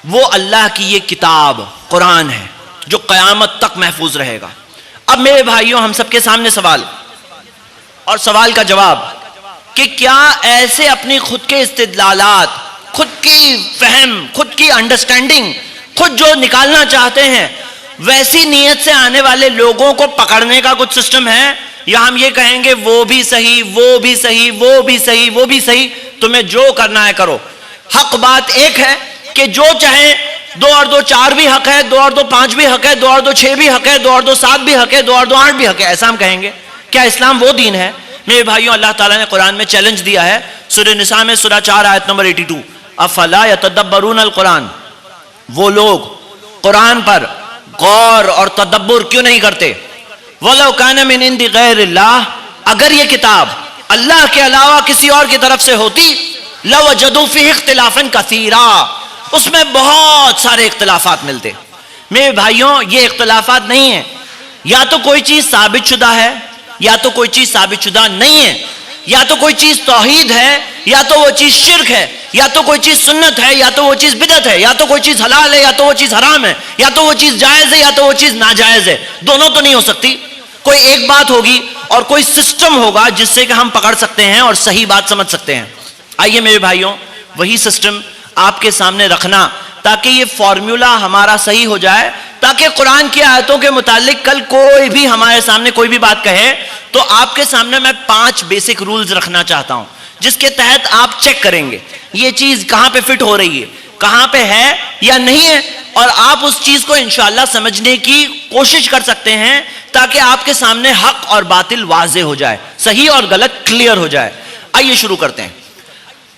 وہ اللہ کی یہ کتاب قرآن ہے جو قیامت تک محفوظ رہے گا۔ اب میرے بھائیوں، ہم سب کے سامنے سوال اور سوال کا جواب کہ کیا ایسے اپنی خود کے استدلالات، خود کی فہم، خود کی انڈرسٹینڈنگ، خود جو نکالنا چاہتے ہیں، ویسی نیت سے آنے والے لوگوں کو پکڑنے کا کچھ سسٹم ہے، یا ہم یہ کہیں گے وہ بھی صحیح، وہ بھی صحیح، وہ بھی صحیح، وہ بھی صحیح، تمہیں جو کرنا ہے کرو؟ حق بات ایک ہے کہ جو چاہیں 2 اور 2 4 بھی حق ہے، 2 اور 2 5 بھی حق ہے، 2 اور 2 6 بھی حق ہے، 2 اور 2 7 بھی حق ہے، 2 اور 2 8 بھی حق ہے، ایسا ہم کہیں گے؟ کیا اسلام وہ دین ہے؟ میرے بھائیوں، اللہ تعالیٰ نے قرآن میں چیلنج دیا ہے، سورہ نساء میں سورہ 4 آیت نمبر 82، افلا یتدبرون القرآن، وہ لوگ قرآن پر غور اور تدبر کیوں نہیں کرتے؟ وَلَوْ كَانَ مِنْ عِنْدِ غَيْرِ اللَّهِ، اگر یہ کتاب اللہ کے علاوہ کسی اور کی طرف سے ہوتی، لَوَجَدُوا فِيهِ اخْتِلَافًا كَثِيرًا، اس میں بہت سارے اختلافات ملتے۔ میرے بھائیوں، یہ اختلافات نہیں ہیں، یا تو کوئی چیز ثابت شدہ ہے یا تو کوئی چیز ثابت شدہ نہیں ہے، یا تو کوئی چیز توحید ہے یا تو وہ چیز شرک ہے، یا تو کوئی چیز سنت ہے یا تو وہ چیز بدعت ہے، یا تو کوئی چیز حلال ہے یا تو وہ چیز حرام ہے، یا تو وہ چیز جائز ہے یا تو وہ چیز ناجائز ہے، دونوں تو نہیں ہو سکتی۔ کوئی ایک بات ہوگی اور کوئی سسٹم ہوگا جس سے کہ ہم پکڑ سکتے ہیں اور صحیح بات سمجھ سکتے ہیں۔ آئیے میرے بھائیوں، وہی سسٹم آپ کے سامنے رکھنا تاکہ یہ فارمولا ہمارا صحیح ہو جائے، تاکہ قرآن کی آیتوں کے متعلق کل کوئی بھی ہمارے سامنے کوئی بھی بات کہے تو آپ کے سامنے میں 5 بیسک رولز رکھنا چاہتا ہوں، جس کے تحت آپ چیک کریں گے یہ چیز کہاں پہ فٹ ہو رہی ہے، کہاں پہ ہے یا نہیں ہے، اور آپ اس چیز کو انشاءاللہ سمجھنے کی کوشش کر سکتے ہیں تاکہ آپ کے سامنے حق اور باطل واضح ہو جائے، صحیح اور غلط کلیئر ہو جائے۔ آئیے شروع کرتے ہیں۔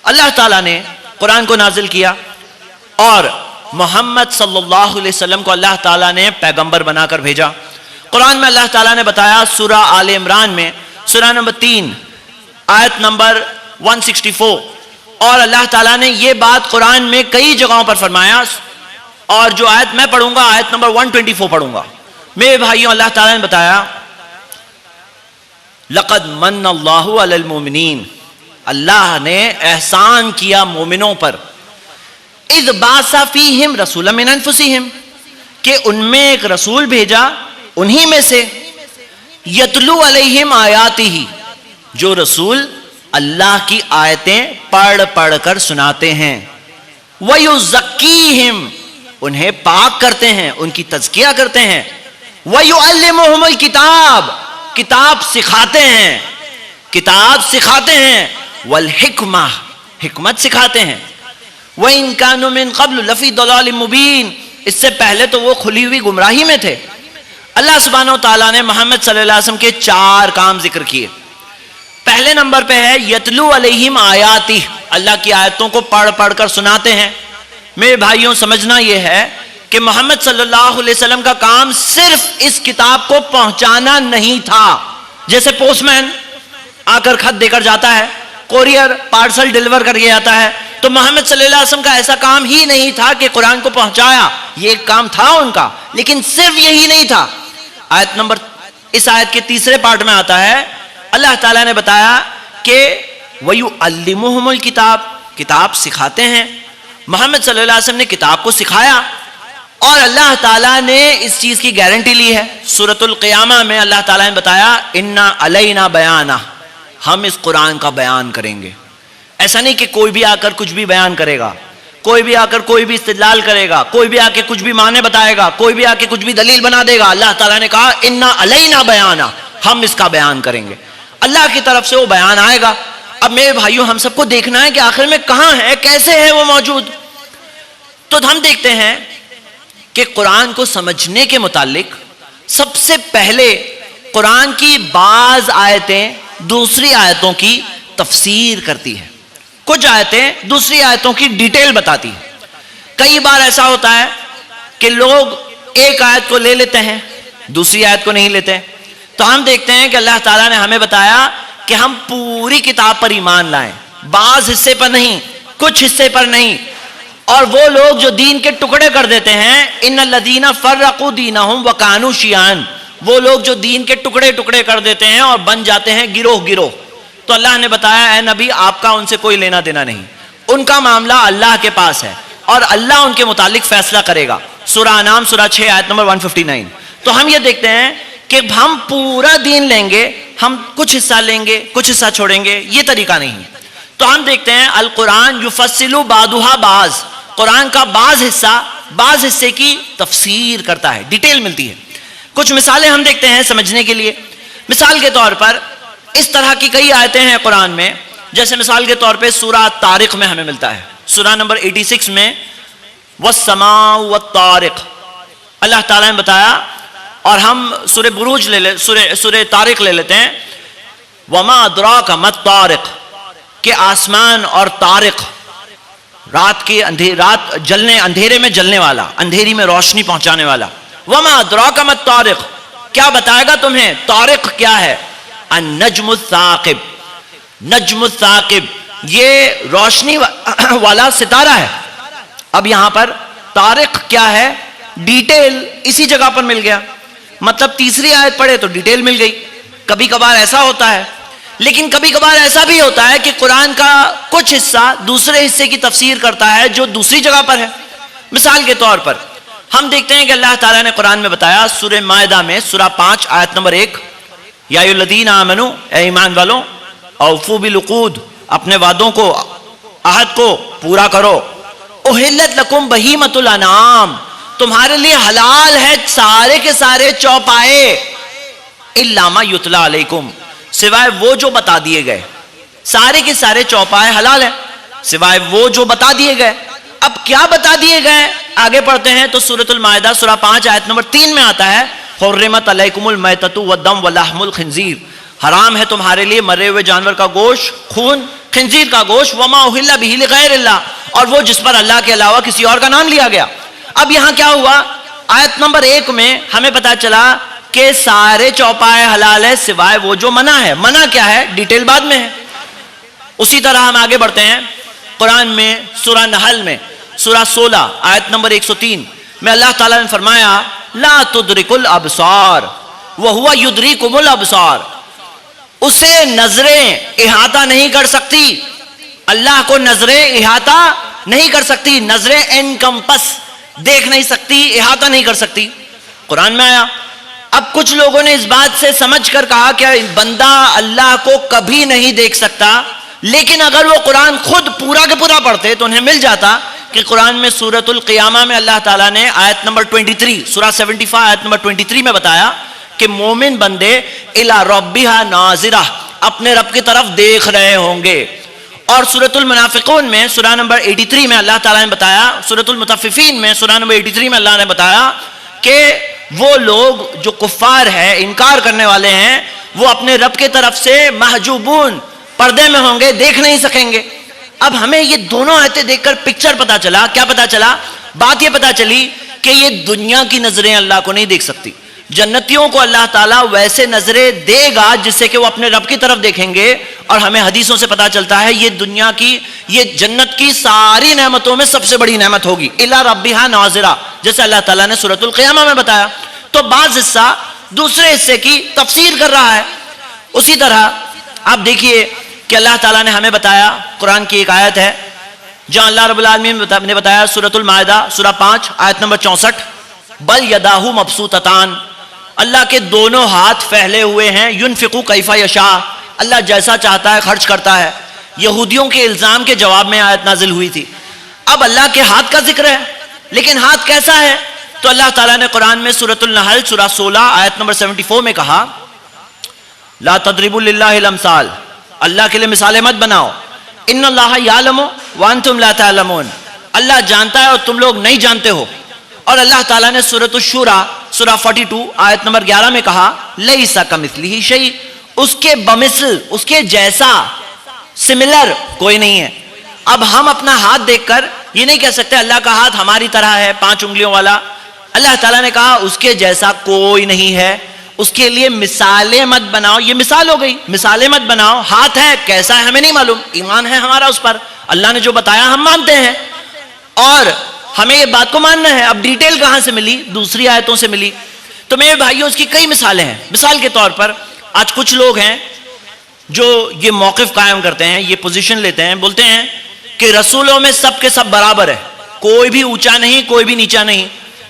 اللہ تعالیٰ نے قرآن کو نازل کیا اور محمد صلی اللہ علیہ وسلم کو اللہ تعالیٰ نے پیغمبر بنا کر بھیجا۔ قرآن میں اللہ تعالیٰ نے بتایا سورہ آل عمران میں سورہ نمبر 3 آیت نمبر 164، اور اللہ تعالیٰ نے یہ بات قرآن میں کئی جگہوں پر فرمایا، اور جو آیت میں پڑھوں گا آیت نمبر 124 پڑھوں گا۔ میرے بھائیوں، اللہ تعالیٰ نے بتایا لقد من اللہ علی المؤمنین، اللہ نے احسان کیا مومنوں پر، اذ بعث فیہم رسولا من انفسہم، کہ ان میں ایک رسول بھیجا انہی میں سے، یتلو علیہم آیاتہ، جو رسول اللہ کی آیتیں پڑھ پڑھ کر سناتے ہیں، وَيُزَكِّيهِمْ، انہیں پاک کرتے ہیں، ان کی تزکیہ کرتے ہیں، وَيُعَلِّمُهُمُ الْكِتَابَ، کتاب سکھاتے ہیں، کتاب سکھاتے ہیں، والحکمہ، حکمت سکھاتے ہیں، وَإِن كَانُوا مِن قَبْلُ لَفِي ضَلَالٍ مُبِينٍ، اس سے پہلے تو وہ کھلی ہوئی گمراہی میں تھے۔ اللہ سبحانہ وتعالیٰ نے محمد صلی اللہ علیہ وسلم کے 4 کام ذکر کیے۔ پہلے نمبر پہ ہے یتلو علیہم آیاتہ، اللہ کی آیتوں کو پڑھ پڑھ کر سناتے ہیں۔ میرے بھائیوں، سمجھنا یہ ہے کہ محمد صلی اللہ علیہ وسلم کا کام صرف اس کتاب کو پہنچانا نہیں تھا، جیسے پوسٹ مین آ کر خط دے کر جاتا ہے، کوریئر پارسل ڈیلیور کر کے جاتا ہے، تو محمد صلی اللہ علیہ وسلم کا ایسا کام ہی نہیں تھا کہ قرآن کو پہنچایا، یہ ایک کام تھا ان کا، لیکن صرف یہی نہیں تھا۔ آیت نمبر، اس آیت کے تیسرے پارٹ میں آتا ہے، اللہ تعالیٰ نے بتایا کہ وَيُعَلِّمُهُمُ الْكِتَابَ، کتاب سکھاتے ہیں۔ محمد صلی اللہ علیہ وسلم نے کتاب کو سکھایا، اور اللہ تعالیٰ نے اس چیز کی گارنٹی لی ہے۔ سورۃ القیامہ میں اللہ تعالیٰ نے بتایا اِنَّا عَلَيْنَا بَيَانَهُ، ہم اس قرآن کا بیان کریں گے۔ ایسا نہیں کہ کوئی بھی آ کر کچھ بھی بیان کرے گا، کوئی بھی آ کر کوئی بھی استدلال کرے گا، کوئی بھی آ کے کچھ بھی معنی بتائے گا، کوئی بھی آ کے کچھ بھی دلیل بنا دے گا۔ اللہ تعالیٰ نے کہا اِنَّا عَلَيْنَا بَيَانَهُ، ہم اس کا بیان کریں گے، اللہ کی طرف سے وہ بیان آئے گا۔ اب میرے بھائیوں، ہم سب کو دیکھنا ہے کہ آخر میں کہاں ہے، کیسے ہے وہ موجود۔ تو ہم دیکھتے ہیں کہ قرآن کو سمجھنے کے متعلق سب سے پہلے قرآن کی بعض آیتیں دوسری آیتوں کی تفسیر کرتی ہے، کچھ آیتیں دوسری آیتوں کی ڈیٹیل بتاتی ہیں۔ کئی بار ایسا ہوتا ہے کہ لوگ ایک آیت کو لے لیتے ہیں، دوسری آیت کو نہیں لیتے، تو ہم دیکھتے ہیں کہ اللہ تعالیٰ نے ہمیں بتایا کہ ہم پوری کتاب پر ایمان لائیں، بعض حصے پر نہیں، کچھ حصے پر نہیں۔ اور وہ لوگ جو دین کے ٹکڑے کر دیتے ہیں، ان الذین فرقوا دینہم وکانوا شیعا، وہ لوگ جو دین کے ٹکڑے ٹکڑے کر دیتے ہیں اور بن جاتے ہیں گروہ گروہ، تو اللہ نے بتایا اے نبی، آپ کا ان سے کوئی لینا دینا نہیں، ان کا معاملہ اللہ کے پاس ہے، اور اللہ ان کے متعلق فیصلہ کرے گا. سورہ انعام سورہ 6 آیت نمبر 159. تو ہم یہ دیکھتے ہیں کہ ہم پورا دین لیں گے, ہم کچھ حصہ لیں گے, کچھ حصہ چھوڑیں گے, یہ طریقہ نہیں. تو ہم دیکھتے ہیں القرآن یفصل بعضها بعض, قرآن کا بعض حصے کی تفسیر کرتا ہے, ڈیٹیل ملتی ہے. کچھ مثالیں ہم دیکھتے ہیں سمجھنے کے لیے. مثال کے طور پر اس طرح کی کئی آیتیں ہیں قرآن میں, جیسے مثال کے طور پہ سورہ طارق میں ہمیں ملتا ہے, سورہ نمبر 86 میں والسماء والطارق اللہ تعالیٰ نے بتایا. اور ہم سورہ بروج سورہ طارق لے لیتے ہیں, وما ادراک ما الطارق, کہ آسمان اور طارق, رات جلنے, اندھیرے میں جلنے والا, اندھیری میں روشنی پہنچانے والا. وما ادراک ما الطارق, کیا بتائے گا تمہیں طارق کیا ہے؟ النجم الثاقب, نجم الثاقب یہ روشنی والا ستارہ ہے. اب یہاں پر طارق کیا ہے, ڈیٹیل اسی جگہ پر مل گیا. مطلب تیسری آیت پڑھے تو ڈیٹیل مل گئی. کبھی کبھار ایسا ہوتا ہے, لیکن کبھی کبھار ایسا بھی ہوتا ہے کہ قرآن کا کچھ حصہ دوسرے حصے کی تفسیر کرتا ہے جو دوسری جگہ پر ہے. مثال کے طور پر ہم دیکھتے ہیں کہ اللہ تعالیٰ نے قرآن میں بتایا سورہ مائدہ میں سورہ 5 آیت نمبر 1, یا ایھا الذین آمنوا, اے ایمان والوں, اوفوا بالعقود, اپنے وعدوں کو, عہد کو پورا کرو. احلت لکم بہیمۃ الانعام, تمہارے لیے حلال ہے سارے کے سارے چوپائے, الا ما یتلی علیکم, سوائے وہ جو بتا دیے گئے. سارے کے سارے چوپائے حلال ہیں سوائے وہ جو بتا دیے گئے. اب کیا بتا دیے گئے, آگے پڑھتے ہیں تو سورۃ المائدہ سورہ 5 آیت نمبر 3 میں آتا ہے, حرمت علیکم المیتۃ والدم ولحم الخنزیر, حرام ہے تمہارے لیے مرے ہوئے جانور کا گوشت, خون خنزیر کا گوشت, وما اہل بہ لغیر اللہ, اور وہ جس پر اللہ کے علاوہ کسی اور کا نام لیا گیا. اب یہاں کیا ہوا, آیت نمبر 1 میں ہمیں پتا چلا کہ سارے چوپائے حلال ہے سوائے وہ جو منع ہے. منع کیا ہے, ڈیٹیل بعد میں ہے. اسی طرح ہم آگے بڑھتے ہیں قرآن میں سورہ نحل میں سورہ 16 آیت نمبر 103 میں اللہ تعالیٰ نے فرمایا لا تدرک الابصار وہو یدریکم الابصار, اسے نظریں احاطہ نہیں کر سکتی, اللہ کو نظریں احاطہ نہیں کر سکتی, نظریں انکمپس, دیکھ نہیں سکتی, احاطہ نہیں کر سکتی. قرآن میں آیا. اب کچھ لوگوں نے اس بات سے سمجھ کر کہا کہ بندہ اللہ کو کبھی نہیں دیکھ سکتا, لیکن اگر وہ قرآن خود پورا کے پورا پڑھتے تو انہیں مل جاتا کہ قرآن میں سورۃ القیامہ میں اللہ تعالیٰ نے آیت نمبر 23 سورہ 75 آیت نمبر 23 میں بتایا کہ مومن بندے الی ربہا ناظرہ, اپنے رب کی طرف دیکھ رہے ہوں گے. اور سورۃ المنافقون میں سورہ نمبر 83 میں اللہ تعالیٰ نے بتایا, سورۃ المطففین میں سورہ نمبر 83 میں اللہ نے بتایا کہ وہ لوگ جو کفار ہیں, انکار کرنے والے ہیں, وہ اپنے رب کی طرف سے محجوبون, پردے میں ہوں گے, دیکھ نہیں سکیں گے. اب ہمیں یہ دونوں آیتیں دیکھ کر پکچر پتا چلا, کیا پتا چلا, بات یہ پتا چلی کہ یہ دنیا کی نظریں اللہ کو نہیں دیکھ سکتی. جنتیوں کو اللہ تعالیٰ ویسے نظریں دے گا جس سے کہ وہ اپنے رب کی طرف دیکھیں گے. اور ہمیں حدیثوں سے پتا چلتا ہے یہ دنیا کی, یہ جنت کی ساری نعمتوں میں سب سے بڑی نعمت ہوگی, الی ربہا ناظرہ, جیسے اللہ تعالیٰ نے سورۃ القیامہ میں بتایا. تو بعض حصہ دوسرے حصے کی تفسیر کر رہا ہے. اسی طرح آپ دیکھیے کہ اللہ تعالیٰ نے ہمیں بتایا, قرآن کی ایک آیت ہے جہاں اللہ رب العالمین نے بتایا سورۃ المائدہ سورہ 5 آیت نمبر 64, بل یداہ مبسوطتان, اللہ کے دونوں ہاتھ پھیلے ہوئے ہیں, ينفق کیف یشاء, اللہ جیسا چاہتا ہے خرچ کرتا ہے. یہودیوں کے الزام کے جواب میں آیت نازل ہوئی تھی. اب اللہ کے ہاتھ کا ذکر ہے, لیکن ہاتھ کیسا ہے, تو اللہ تعالیٰ نے قرآن میں سورۃ النحل سورہ 16 آیت نمبر 74 میں کہا لا تضربوا للہ الامثال, اللہ کے لیے مثالیں مت بناؤ, ان اللہ یعلم وانتم لا تعلمون, اللہ جانتا ہے اور تم لوگ نہیں جانتے ہو. اور اللہ تعالیٰ نے سورۃ الشورى سورہ 42 آیت نمبر 11 میں کہا لیس کمثلہ شیء, اس کے بمثل, اس کے جیسا, سملر کوئی نہیں ہے. اب ہم اپنا ہاتھ دیکھ کر یہ نہیں کہہ سکتے اللہ کا ہاتھ ہماری طرح ہے 5 انگلیوں والا. اللہ تعالیٰ نے کہا اس کے جیسا کوئی نہیں ہے, اس کے لیے مثالیں مت بناؤ. یہ مثال ہو گئی, مثالیں مت بناؤ. ہاتھ ہے, کیسا ہے ہمیں نہیں معلوم, ایمان ہے ہمارا اس پر, اللہ نے جو بتایا ہم مانتے ہیں اور ہمیں یہ بات کو ماننا ہے. اب ڈیٹیل کہاں سے ملی, دوسری آیتوں سے ملی. تو میرے بھائیوں اس کی کئی مثالیں ہیں. مثال کے طور پر آج کچھ لوگ ہیں جو یہ موقف قائم کرتے ہیں, یہ پوزیشن لیتے ہیں, بولتے ہیں کہ رسولوں میں سب کے سب برابر ہے, کوئی بھی اونچا نہیں، کوئی بھی نیچا نہیں.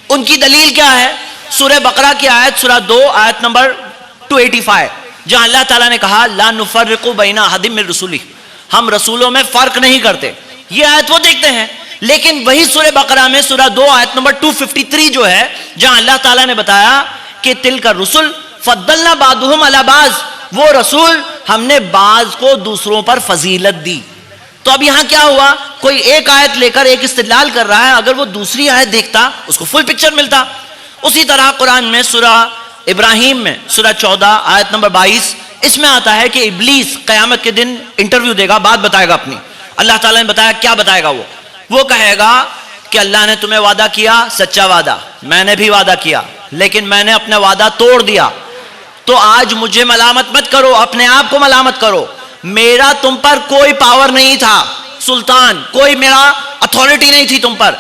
ان کی دلیل کیا ہے؟ سورہ بقرہ کی آیت سورہ 2 آیت نمبر 285 جہاں اللہ تعالیٰ نے کہا لا نفرق بین احد من رسلہ، ہم رسولوں میں فرق نہیں کرتے. یہ آیت وہ دیکھتے ہیں، لیکن وہی سورہ بقرہ میں سورہ 2 آیت نمبر 253 جو ہے جہاں اللہ تعالیٰ نے بتایا کہ تلک الرسل فضلنا بعضهم علی بعض، وہ رسول ہم نے بعض کو دوسروں پر فضیلت دی. تو اب یہاں کیا ہوا؟ کوئی ایک آیت لے کر ایک استدلال کر رہا ہے، اگر وہ دوسری آیت دیکھتا اس کو فل پکچر ملتا. اسی طرح قرآن میں سورہ ابراہیم میں سورہ 14 آیت نمبر 22 اس میں آتا ہے کہ ابلیس قیامت کے دن انٹرویو دے گا، بات بتائے گا اپنی. اللہ تعالیٰ نے بتایا کیا بتائے گا، وہ کہے گا کہ اللہ نے تمہیں وعدہ کیا سچا وعدہ، میں نے بھی وعدہ کیا لیکن میں نے اپنا وعدہ توڑ دیا، تو آج مجھے ملامت مت کرو، اپنے آپ کو ملامت کرو. میرا تم پر کوئی پاور نہیں تھا سلطان، کوئی میرا اتھارٹی نہیں تھی تم پر.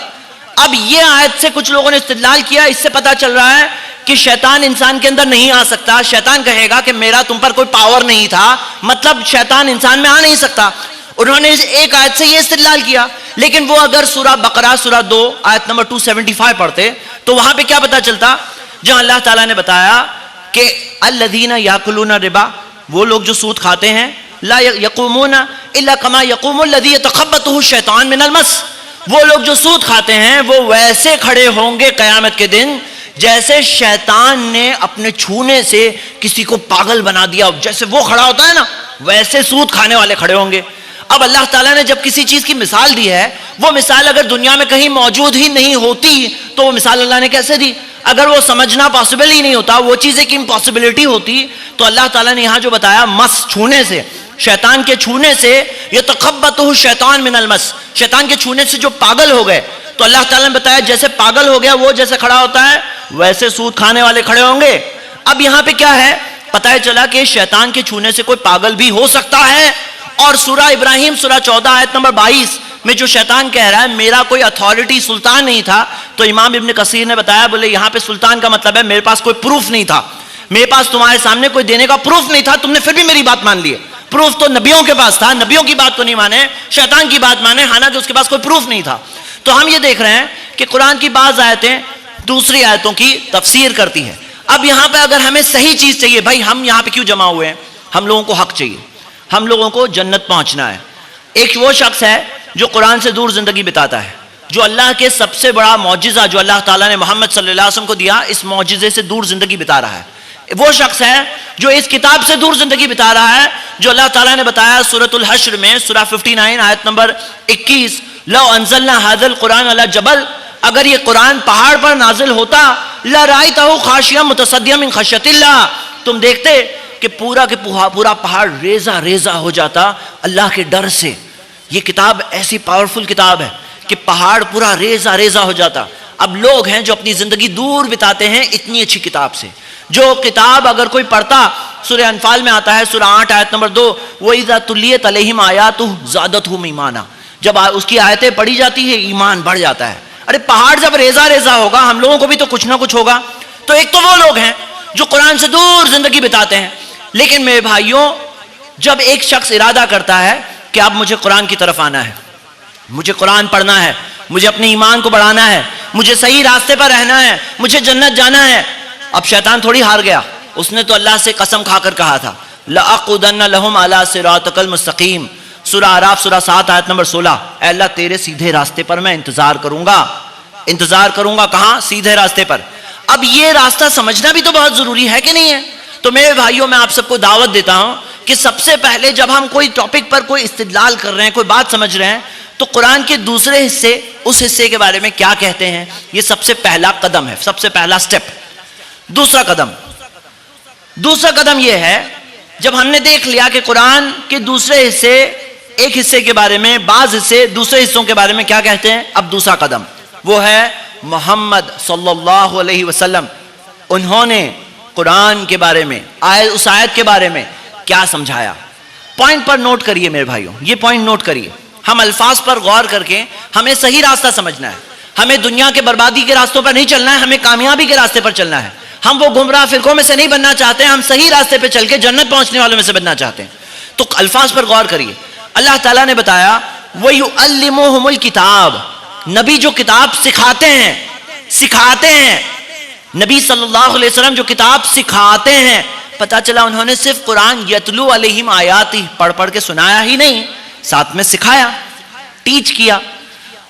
اب یہ آیت سے کچھ لوگوں نے استدلال کیا، اس سے پتا چل رہا ہے کہ شیطان انسان کے اندر نہیں آ سکتا. شیطان کہے گا کہ میرا تم پر کوئی پاور نہیں تھا، مطلب شیطان انسان میں آ نہیں سکتا. انہوں نے ایک آیت سے یہ استدلال کیا، لیکن وہ اگر سورہ بقرہ سورہ 2 آیت نمبر 275 پڑھتے تو وہاں پہ کیا پتا چلتا؟ جہاں اللہ تعالیٰ نے بتایا کہ الذین یاکلون الربا، وہ لوگ جو سود کھاتے ہیں، لا یقومون الا کما یقوم الذی یتخبطہ الشیطان من المس، وہ لوگ جو سود کھاتے ہیں وہ ویسے کھڑے ہوں گے قیامت کے دن جیسے شیطان نے اپنے چھونے سے کسی کو پاگل بنا دیا، جیسے وہ کھڑا ہوتا ہے نا ویسے سود کھانے والے کھڑے ہوں گے. اب اللہ تعالیٰ نے جب کسی چیز کی مثال دی ہے، وہ مثال اگر دنیا میں کہیں موجود ہی نہیں ہوتی تو وہ مثال اللہ نے کیسے دی؟ اگر وہ سمجھنا پاسبل ہی نہیں ہوتا، وہ چیز ایک امپاسبلٹی ہوتی، تو اللہ تعالیٰ نے یہاں جو بتایا مس چھونے سے، شیطان کے چھونے سے، یتخبطہ الشیطان من المس، شیطان کے چھونے سے جو پاگل ہو گئے، تو اللہ تعالیٰ نے بتایا جیسے پاگل ہو گیا وہ جیسے کھڑا ہوتا ہے ویسے سود کھانے والے کھڑے ہوں گے. اب یہاں پہ کیا ہے؟ پتہ چلا کہ شیطان کے چھونے سے کوئی پاگل بھی ہو سکتا ہے. اور سورہ ابراہیم سورہ 14 آیت نمبر 22 میں جو شیطان کہہ رہا ہے میرا کوئی اتھارٹی سلطان نہیں تھا، تو امام ابن کثیر نے بتایا بولے یہاں پہ سلطان کا مطلب ہے میرے پاس کوئی پروف نہیں تھا، میرے پاس تمہارے سامنے کوئی دینے کا پروف نہیں تھا، تم نے پھر بھی میری بات مان لی ہے. پروف تو نبیوں کے پاس تھا، نبیوں کی بات کو نہیں مانے، شیطان کی بات مانے، حالانکہ اس کے پاس کوئی پروف نہیں تھا. تو ہم یہ دیکھ رہے ہیں کہ قرآن کی بعض آیتیں دوسری آیتوں کی تفسیر کرتی ہیں. اب یہاں پہ اگر ہمیں صحیح چیز چاہیے، بھائی ہم یہاں پہ کیوں جمع ہوئے ہیں؟ ہم لوگوں کو حق چاہیے، ہم لوگوں کو جنت پہنچنا ہے. ایک وہ شخص ہے جو قرآن سے دور زندگی بتاتا ہے، جو اللہ کے سب سے بڑا معجزہ جو اللہ تعالیٰ نے محمد صلی اللہ علیہ وسلم کو دیا، اس معجزے سے دور زندگی بتا رہا ہے. وہ شخص ہے جو اس کتاب سے دور زندگی بتا رہا ہے جو اللہ تعالیٰ نے بتایا سورۃ الحشر میں سورہ 59 آیت نمبر 21 لو انزلنا هذا القرآن على جبل، اگر یہ قرآن پہاڑ پر نازل ہوتا لرأيته خاشعا متصدعا من خشیۃ اللہ، تم دیکھتے کہ پورا پہاڑ ریزہ ریزہ ہو جاتا اللہ کے ڈر سے. یہ کتاب ایسی پاورفل کتاب ہے کہ پہاڑ پورا ریزہ ریزہ ہو جاتا. اب لوگ ہیں جو اپنی زندگی دور بتاتے ہیں اتنی اچھی کتاب سے، جو کتاب اگر کوئی پڑھتا، سورہ انفال میں آتا ہے سورہ 8 آیت نمبر 2 وَإِذَا تُلِيَتْ عَلَيْهِمْ آيَاتُهُ زَادَتْهُمْ ایمانا، جب اس کی آیتیں پڑھی جاتی ہے ایمان بڑھ جاتا ہے. ارے پہاڑ جب ریزہ ریزہ ہوگا ہم لوگوں کو بھی تو کچھ نہ کچھ ہوگا. تو ایک تو وہ لوگ ہیں جو قرآن سے دور زندگی بتاتے ہیں، لیکن میرے بھائیوں جب ایک شخص ارادہ کرتا ہے کہ اب مجھے قرآن کی طرف آنا ہے، مجھے قرآن پڑھنا ہے، مجھے اپنے ایمان کو بڑھانا ہے، مجھے صحیح راستے پر رہنا ہے، مجھے جنت جانا ہے. اب شیطان تھوڑی ہار گیا، اس نے تو اللہ سے قسم کھا کر کہا تھا لَأَقْعُدَنَّ لَهُمْ عَلَىٰ صِرَاطِكَ الْمُسْتَقِيمِ، سورہ اعراف سورہ 7 آیت نمبر 16، اے اللہ تیرے سیدھے راستے پر میں انتظار کروں گا. کہاں؟ سیدھے راستے پر. اب یہ راستہ سمجھنا بھی تو بہت ضروری ہے کہ نہیں ہے؟ تو میرے بھائیوں میں آپ سب کو دعوت دیتا ہوں کہ سب سے پہلے جب ہم کوئی ٹاپک پر کوئی استدلال کر رہے ہیں، کوئی بات سمجھ رہے ہیں، تو قرآن کے دوسرے حصے، اس حصے کے بارے میں کیا کہتے ہیں، یہ سب سے پہلا قدم ہے، سب سے پہلا سٹیپ. دوسرا قدم یہ ہے جب ہم نے دیکھ لیا کہ قرآن کے دوسرے حصے، ایک حصے کے بارے میں، بعض حصے دوسرے حصوں کے بارے میں کیا کہتے ہیں، اب دوسرا قدم وہ ہے محمد صلی اللہ علیہ وسلم، انہوں نے قرآن کے بارے میں، اس آیت کے بارے میں کیا سمجھایا. پوائنٹ پر نوٹ کریے میرے بھائیوں، یہ پوائنٹ نوٹ کریے. ہم الفاظ پر غور کر کے ہمیں صحیح راستہ سمجھنا ہے. ہمیں دنیا کے بربادی کے راستوں پر نہیں چلنا ہے، ہمیں کامیابی کے راستے پر چلنا ہے. ہم وہ گمراہ فرقوں میں سے نہیں بننا چاہتے، ہم صحیح راستے پہ چل کے جنت پہنچنے والوں میں سے بننا چاہتے ہیں. تو الفاظ پر غور کریے. اللہ تعالیٰ نے بتایا وَيُعَلِّمُهُمُ الْكِتَابَ، نبی جو کتاب سکھاتے ہیں نبی صلی اللہ علیہ وسلم جو کتاب سکھاتے ہیں، پتا چلا انہوں نے صرف قرآن یتلو علیہم آیات ہی پڑھ کے سنایا ہی نہیں، ساتھ میں سکھایا، ٹیچ کیا.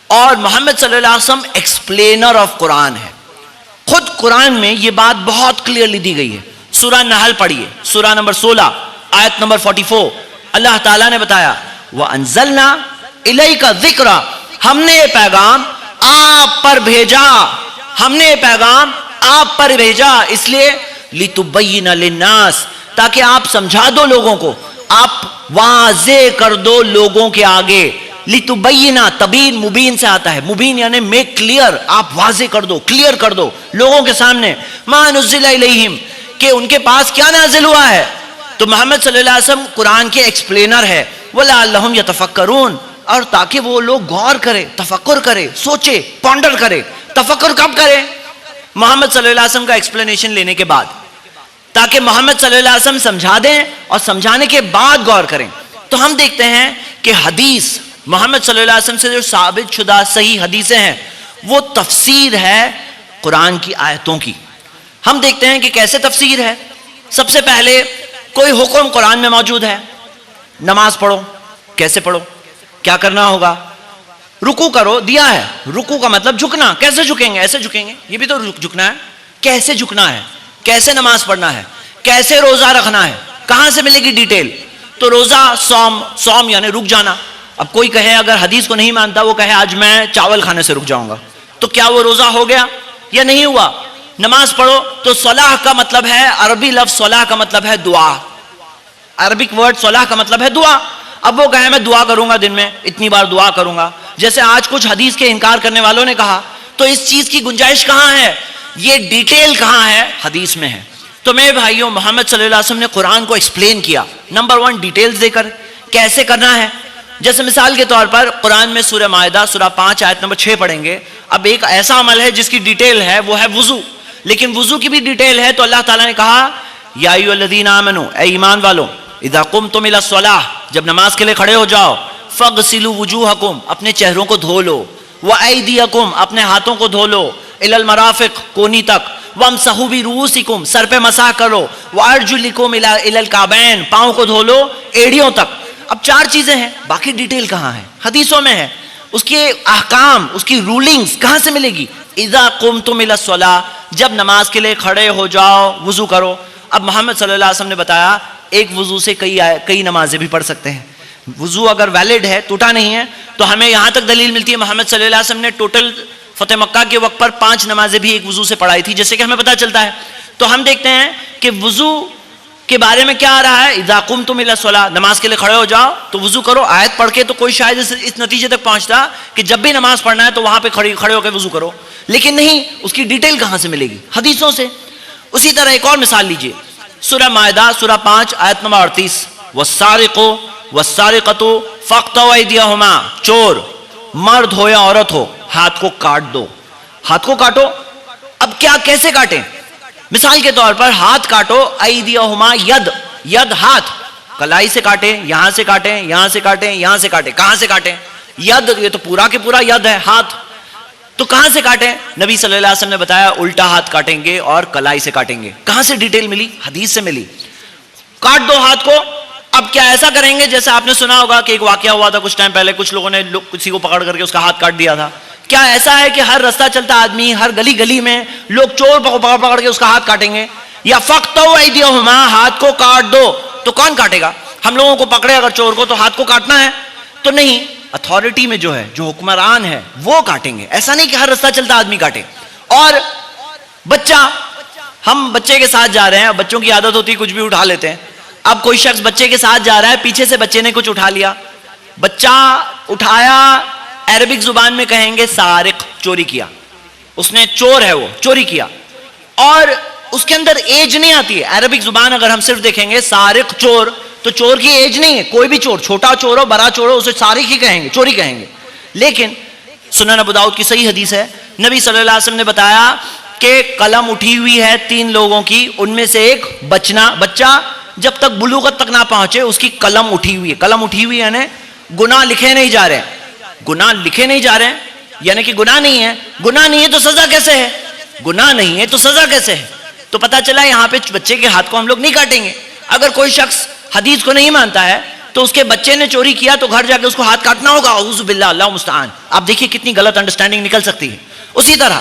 اور محمد صلی اللہ علیہ وسلم ایکسپلینر آف قرآن ہے. خود قرآن میں یہ بات بہت کلیئرلی دی گئی ہے. سورہ نحل پڑھیے، سورہ نمبر 16 آیت نمبر 44. اللہ تعالیٰ نے بتایا وَأَنزَلْنَا إِلَيْكَ ذِكْرًا، ہم نے یہ پیغام آپ پر بھیجا، ہم نے یہ پیغام آپ پر بھیجا اس لیے لِتُبَيِّنَ لِلنَّاسِ، تاکہ آپ سمجھا دو لوگوں کو، آپ واضح کر دو لوگوں کے آگے. لِتُبَيِّنَ، تبین مبین سے آتا ہے، مبین یعنی میک کلیئر، آپ واضح کر دو، کلیئر کر دو لوگوں کے سامنے. مَا نُزِّلَ إِلَيْهِمْ، کہ ان کے پاس کیا نازل ہوا ہے. تو محمد صلی اللہ علیہ وسلم قرآن کے ایکسپلینر ہے. وَلَعَلَّهُمْ يَتَفَكَّرُونَ، اور تاکہ وہ لوگ غور کرے، تفکر کرے، سوچے، پونڈر کرے. تفکر کب کرے؟ محمد صلی اللہ علیہ وسلم کا ایکسپلینیشن لینے کے بعد، تاکہ محمد صلی اللہ علیہ وسلم سمجھا دیں اور سمجھانے کے بعد غور کریں. تو ہم دیکھتے ہیں کہ حدیث محمد صلی اللہ علیہ وسلم سے جو ثابت شدہ صحیح حدیثیں ہیں وہ تفسیر ہے قرآن کی آیتوں کی. ہم دیکھتے ہیں کہ کیسے تفسیر ہے. سب سے پہلے کوئی حکم قرآن میں موجود ہے، نماز پڑھو، کیسے پڑھو، کیا کرنا ہوگا، رکوع کرو، دیا ہے. رکوع کا مطلب جھکنا، کیسے جھکیں گے، ایسے جھکیں گے، یہ بھی تو جھکنا ہے. کیسے جھکنا ہے، کیسے نماز پڑھنا ہے، کیسے روزہ رکھنا ہے، کہاں سے ملے گی ڈیٹیل. تو روزہ سوم یعنی رک جانا. اب کوئی کہے اگر حدیث کو نہیں مانتا، وہ کہے آج میں چاول کھانے سے رک جاؤں گا، تو کیا وہ روزہ ہو گیا یا نہیں ہوا. نماز پڑھو تو صلاح کا مطلب ہے، عربی لفظ صلاح کا مطلب ہے دعا، عربک ورڈ صلاح کا مطلب ہے دعا. اب وہ کہے میں دعا کروں گا، دن میں اتنی بار دعا کروں گا، جیسے آج کچھ حدیث کے انکار کرنے والوں نے کہا. تو اس چیز کی گنجائش کہاں ہے، یہ ڈیٹیل کہاں ہے، حدیث میں ہے. تو میرے بھائیوں، محمد صلی اللہ علیہ وسلم نے قرآن کو ایکسپلین کیا. نمبر 1 ڈیٹیلز دے کر کیسے کرنا ہے. جیسے مثال کے طور پر قرآن میں سورہ مائدہ سورہ 5 آیت نمبر 6 پڑھیں گے. اب ایک ایسا عمل ہے جس کی ڈیٹیل ہے، وہ ہے وضو، لیکن وضو کی بھی ڈیٹیل ہے. تو اللہ تعالیٰ نے کہا یا ایھا الذین آمنوا، اے ایمان والو، اذا قمتم الی الصلاۃ، جب نماز کے لیے کھڑے ہو جاؤ، فاغسلوا وجوہکم، اپنے چہروں کو دھو لو، وایدیکم، اپنے ہاتھوں کو دھو لو، الی المرافق، کونی تک، وامسحوا برؤوسکم، سر پہ مسح کرو، وارجلکم الی الکعبین، پاؤں کو دھو لو ایڑیوں تک. اب 4 چیزیں ہیں، باقی ڈیٹیل کہاں ہے، حدیثوں میں ہے. اس کے احکام، اس کی رولنگز کہاں سے ملے گی. اذا قمتم الی الصلاۃ، جب نماز کے لیے کھڑے ہو جاؤ وضو کرو. اب محمد صلی اللہ علیہ وسلم نے بتایا ایک وضو سے کئی نمازیں بھی پڑھ سکتے ہیں. وضو اگر ویلڈ ہے، ٹوٹا نہیں ہے، تو ہمیں یہاں تک دلیل ملتی ہے محمد صلی اللہ علیہ وسلم نے ٹوٹل فتح مکہ کے وقت پر 5 نمازیں بھی ایک وضو سے پڑھائی تھی، جیسے کہ ہمیں پتہ چلتا ہے. تو ہم دیکھتے ہیں کہ وضو کے بارے میں کیا آ رہا ہے، اذا قمتم الی الصلاۃ، نماز کے لیے کھڑے ہو جاؤ تو وضو کرو. آیت پڑھ کے تو کوئی شاید اس نتیجے تک پہنچتا کہ جب بھی نماز پڑھنا ہے تو وہاں پہ کھڑے ہو کے وضو کرو، لیکن نہیں، اس کی ڈیٹیل کہاں سے ملے گی، حدیثوں سے. اسی طرح ایک اور مثال لیجئے، سورہ مائدہ سورہ 5 آیت نمبر 38، والسارق والسارقۃ فاقطعوا ایدیہما، چور مرد ہو یا عورت ہو، ہاتھ کو کاٹ دو، ہاتھ کو کاٹو. اب کیا، کیسے کاٹیں؟ مثال کے طور پر ہاتھ کاٹو، ایدیہما، ید ہاتھ، کلائی سے کاٹیں، یہاں سے کاٹیں، یہاں سے کاٹیں، یہاں سے کاٹیں. کہاں سے کاٹیں؟ ید، یہ تو پورا کے پورا ید ہے، ہاتھ. تو کہاں سے کاٹیں؟ نبی صلی اللہ علیہ وسلم نے بتایا الٹا ہاتھ کاٹیں گے اور کلائی سے کاٹیں گے. کہاں سے ڈیٹیل ملی؟ حدیث سے ملی. کاٹ دو ہاتھ کو. اب کیا ایسا کریں گے جیسے آپ نے سنا ہوگا کہ ایک واقعہ ہوا تھا کچھ ٹائم پہلے، کچھ لوگوں نے کسی کو پکڑ کر کے اس کا ہاتھ کاٹ دیا تھا. کیا ایسا ہے کہ ہر رستہ چلتا آدمی، ہر گلی گلی میں لوگ چور پکڑ کے اس کا ہاتھ کاٹیں گے؟ یا فاقطعوا ایدیہما، ہاتھ کو کاٹ دو. تو کون کاٹے گا؟ ہم لوگوں کو پکڑے اگر چور کو تو ہاتھ کو کاٹنا ہے؟ تو نہیں، اتھارٹی میں جو ہے، جو حکمران ہے وہ کاٹیں گے. ایسا نہیں کہ ہر رستہ چلتا آدمی کاٹے. اور بچہ، ہم بچے کے ساتھ جا رہے ہیں، بچوں کی عادت ہوتی ہے کچھ بھی اٹھا لیتے ہیں. اب کوئی شخص بچے کے ساتھ جا رہا ہے، پیچھے سے بچے نے کچھ اٹھا لیا، بچہ اٹھایا، عربک زبان میں کہیں گے سارق، چوری کیا. اس نے، چور ہے وہ، چوری کیا، اور اس کے اندر ایج نہیں آتی ہے. عربک زبان اگر ہم صرف دیکھیں گے سارق، چور، تو چور کی ایج نہیں ہے. کوئی بھی چور، چھوٹا چور ہو بڑا چور ہو، اسے سارق ہی کہیں گے، چوری کہیں گے. لیکن سنن ابو داؤد کی صحیح حدیث ہے، نبی صلی اللہ علیہ وسلم نے بتایا کہ قلم اٹھی ہوئی ہے 3 لوگوں کی، ان میں سے ایک بچہ جب تک بلوغت تک نہ پہنچے اس کی قلم اٹھی ہوئی ہے. قلم اٹھی ہوئی ہے یعنی گناہ لکھے نہیں جا رہے ہیں، گناہ لکھے نہیں جا رہے ہیں. یعنی کہ گناہ نہیں ہے. گناہ نہیں ہے تو سزا کیسے ہے؟ گناہ نہیں ہے تو سزا کیسے ہے؟ تو پتہ چلا یہاں پہ بچے کے ہاتھ کو ہم لوگ نہیں کاٹیں گے. اگر کوئی شخص حدیث کو نہیں مانتا ہے تو اس کے بچے نے چوری کیا تو گھر جا کے اس کو ہاتھ کاٹنا ہوگا. اعوذ باللہ، اللہ مستعان. آپ دیکھیے کتنی غلط انڈرسٹینڈنگ نکل سکتی ہے. اسی طرح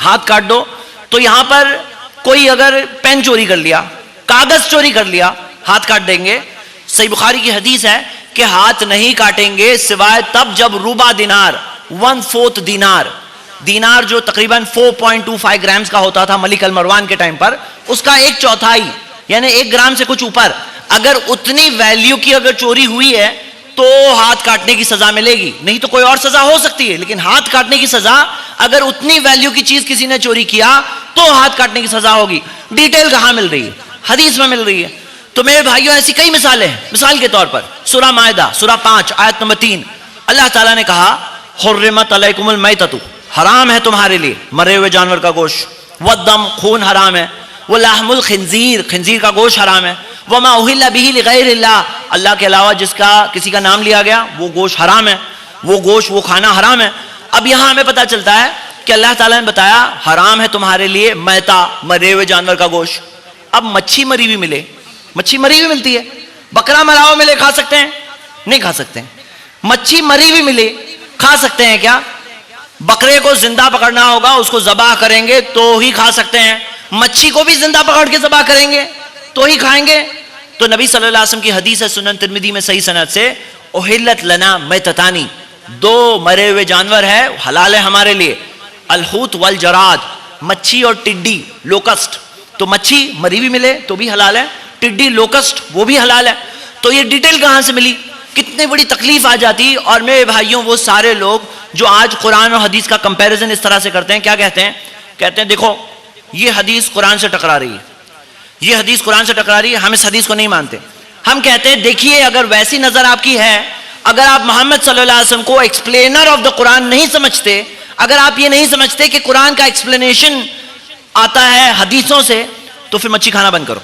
ہاتھ کاٹ دو تو یہاں پر کوئی اگر پین چوری کر لیا، کاغذ چوری کر لیا، ہاتھ کاٹ دیں گے. صحیح بخاری کی حدیث ہے کہ ہاتھ نہیں کاٹیں گے سوائے تب جب ربع دینار، 1/4 دینار، دینار جو تقریباً 4.25 گرامز کا ہوتا تھا ملک المروان کے ٹائم پر، اس کا 1/4 یعنی 1 گرام سے کچھ اوپر، اگر اتنی ویلیو کی اگر چوری ہوئی ہے تو ہاتھ کاٹنے کی سزا ملے گی. نہیں تو کوئی اور سزا ہو سکتی ہے، لیکن ہاتھ کاٹنے کی سزا، اگر اتنی ویلیو کی چیز کسی نے چوری کیا تو ہاتھ کاٹنے کی سزا ہوگی. ڈیٹیل کہاں مل رہی ہے؟ حدیث میں مل رہی ہے. تو میرے بھائیوں ایسی کئی مثالیں ہیں. مثال کے طور پر سورہ مائدہ سورہ 5 آیت نمبر 3 اللہ تعالیٰ نے کہا حرمت علیکم المیتۃ، حرام ہے تمہارے لیے مرے ہوئے جانور کا گوشت، والدم، خون حرام ہے، ولحم الخنزیر، خنزیر کا گوشت حرام ہے، وما اہل بہ لغیر اللہ، اللہ کے علاوہ جس کا کسی کا نام لیا گیا وہ گوشت حرام ہے، وہ گوشت وہ کھانا حرام ہے. اب یہاں ہمیں پتہ چلتا ہے کہ اللہ تعالیٰ نے بتایا حرام ہے تمہارے لیے میتا، مرے ہوئے جانور کا گوشت. اب مچھی مری ہوئی ملے، مچھی مری ہوئی ملتی ہے، بکرا مرا ہوا ملے کھا سکتے ہیں؟ نہیں کھا سکتے ہیں. مچھی مری ہوئی ملے کھا سکتے ہیں کیا؟ بکرے کو زندہ پکڑنا ہوگا، اس کو ذبح کریں گے تو ہی کھا سکتے ہیں. مچھی کو بھی زندہ پکڑ کے ذبح کریں گے تو ہی کھائیں گے. تو نبی صلی اللہ علیہ وسلم کی حدیث ہے سنن ترمذی میں صحیح سند سے، احلت لنا میتتانی، 2 مرے ہوئے جانور ہے حلال ہے ہمارے لیے، الحوت والجراد، مچھی اور ٹڈی، لوکسٹ. تو مچھی مری ہوئی ملے تو بھی حلال ہے، ٹڈی لوکسٹ وہ بھی حلال ہے. تو یہ ڈیٹیل کہاں سے ملی؟ کتنی بڑی تکلیف آ جاتی. اور میرے بھائیوں وہ سارے لوگ جو آج قرآن اور حدیث کا کمپیریزن اس طرح سے کرتے ہیں، کیا کہتے ہیں؟ کہتے ہیں دیکھو یہ حدیث قرآن سے ٹکرا رہی ہے، یہ حدیث قرآن سے ٹکرا رہی ہے، ہم اس حدیث کو نہیں مانتے. ہم کہتے ہیں دیکھیے اگر ویسی نظر آپ کی ہے، اگر آپ محمد صلی اللہ علیہ وسلم کو ایکسپلینر آف دا قرآن نہیں سمجھتے، اگر آپ یہ نہیں سمجھتے کہ قرآن کا ایکسپلینیشن آتا ہے حدیثوں سے، تو پھر مچھی کھانا بند کرو.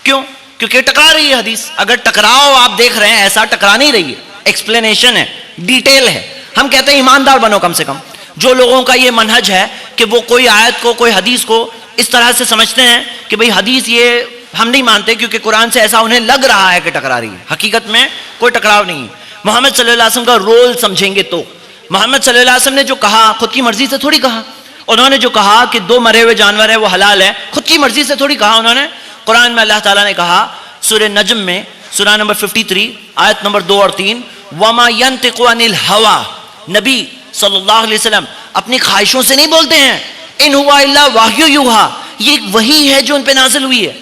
کیوں؟ کیونکہ ٹکرا رہی ہے حدیث. اگر ٹکراؤ آپ دیکھ رہے ہیں ایسا ٹکرا نہیں رہی ہے، ایکسپلینیشن ہے، ڈیٹیل ہے. ہم کہتے ہیں ایماندار بنو کم سے کم. جو لوگوں کا یہ منہج ہے کہ وہ کوئی آیت کو کوئی حدیث کو اس طرح سے سمجھتے ہیں کہ بھئی حدیث یہ ہم نہیں مانتے کیونکہ قرآن سے ایسا انہیں لگ رہا ہے کہ ٹکرا رہی ہے، حقیقت میں کوئی ٹکراؤ نہیں ہے. محمد صلی اللہ علیہ وسلم کا رول سمجھیں گے تو محمد صلی اللہ علیہ وسلم نے جو کہا خود کی مرضی سے تھوڑی کہا. انہوں نے جو کہا کہ 2 مرے ہوئے جانور ہیں وہ حلال ہے، خود کی مرضی سے تھوڑی کہا انہوں نے. قرآن میں اللہ تعالیٰ نے کہا سورہ نجم میں سورہ نمبر 53 آیت نمبر 2 اور 3 وما ينطق عن الهوى، نبی صلی اللہ علیہ وسلم اپنی خواہشوں سے نہیں بولتے ہیں. ان ہوا الا وحی یوحا، یہ ایک وحی ہے جو ان پہ نازل ہوئی ہے.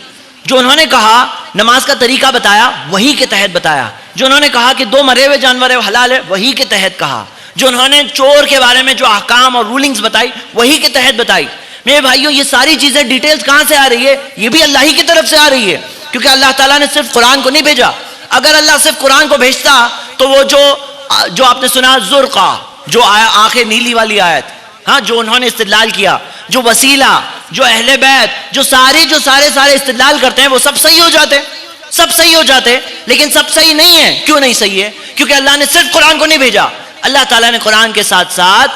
جو انہوں نے کہا نماز کا طریقہ بتایا وحی کے تحت بتایا. جو انہوں نے کہا کہ 2 مرے ہوئے جانور ہے حلال ہے وحی کے تحت کہا. جو انہوں نے چور کے بارے میں جو احکام اور رولنگز بتائی وحی کے تحت بتائی. میرے بھائیوں یہ ساری چیزیں ڈیٹیلز کہاں سے آ رہی ہے؟ یہ بھی اللہ ہی کی طرف سے آ رہی ہے، کیونکہ اللہ تعالیٰ نے صرف قرآن کو نہیں بھیجا. اگر اللہ صرف قرآن کو بھیجتا تو وہ جو آپ نے سنا زرقا، جو آنکھیں نیلی والی آیت، ہاں جو انہوں نے استدلال کیا، جو وسیلہ، جو اہل بیت، جو سارے استدلال کرتے ہیں وہ سب صحیح ہو جاتے، سب صحیح ہو جاتے. لیکن سب صحیح نہیں ہے. کیوں نہیں صحیح ہے؟ کیونکہ اللہ نے صرف قرآن کو نہیں بھیجا، اللہ تعالیٰ نے قرآن کے ساتھ ساتھ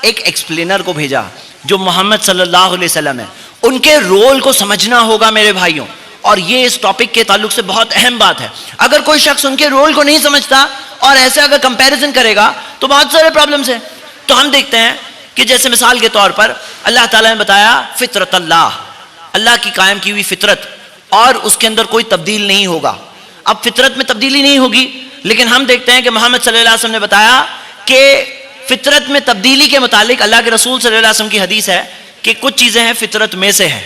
ایک ایکسپلینر کو بھیجا جو محمد صلی اللہ علیہ وسلم ہے. ان کے رول کو سمجھنا ہوگا میرے بھائیوں، اور یہ اس ٹاپک کے تعلق سے بہت اہم بات ہے. اگر کوئی شخص ان کے رول کو نہیں سمجھتا اور ایسے اگر کمپیریزن کرے گا تو بہت سارے پرابلمس ہیں. تو ہم دیکھتے ہیں کہ جیسے مثال کے طور پر اللہ تعالیٰ نے بتایا فطرت اللہ، اللہ کی قائم کی ہوئی فطرت، اور اس کے اندر کوئی تبدیل نہیں ہوگا. اب فطرت میں تبدیلی نہیں ہوگی، لیکن ہم دیکھتے ہیں کہ محمد صلی اللہ علیہ وسلم نے بتایا کہ فطرت میں تبدیلی کے متعلق اللہ کے رسول صلی اللہ علیہ وسلم کی حدیث ہے کہ کچھ چیزیں ہیں فطرت میں سے ہیں.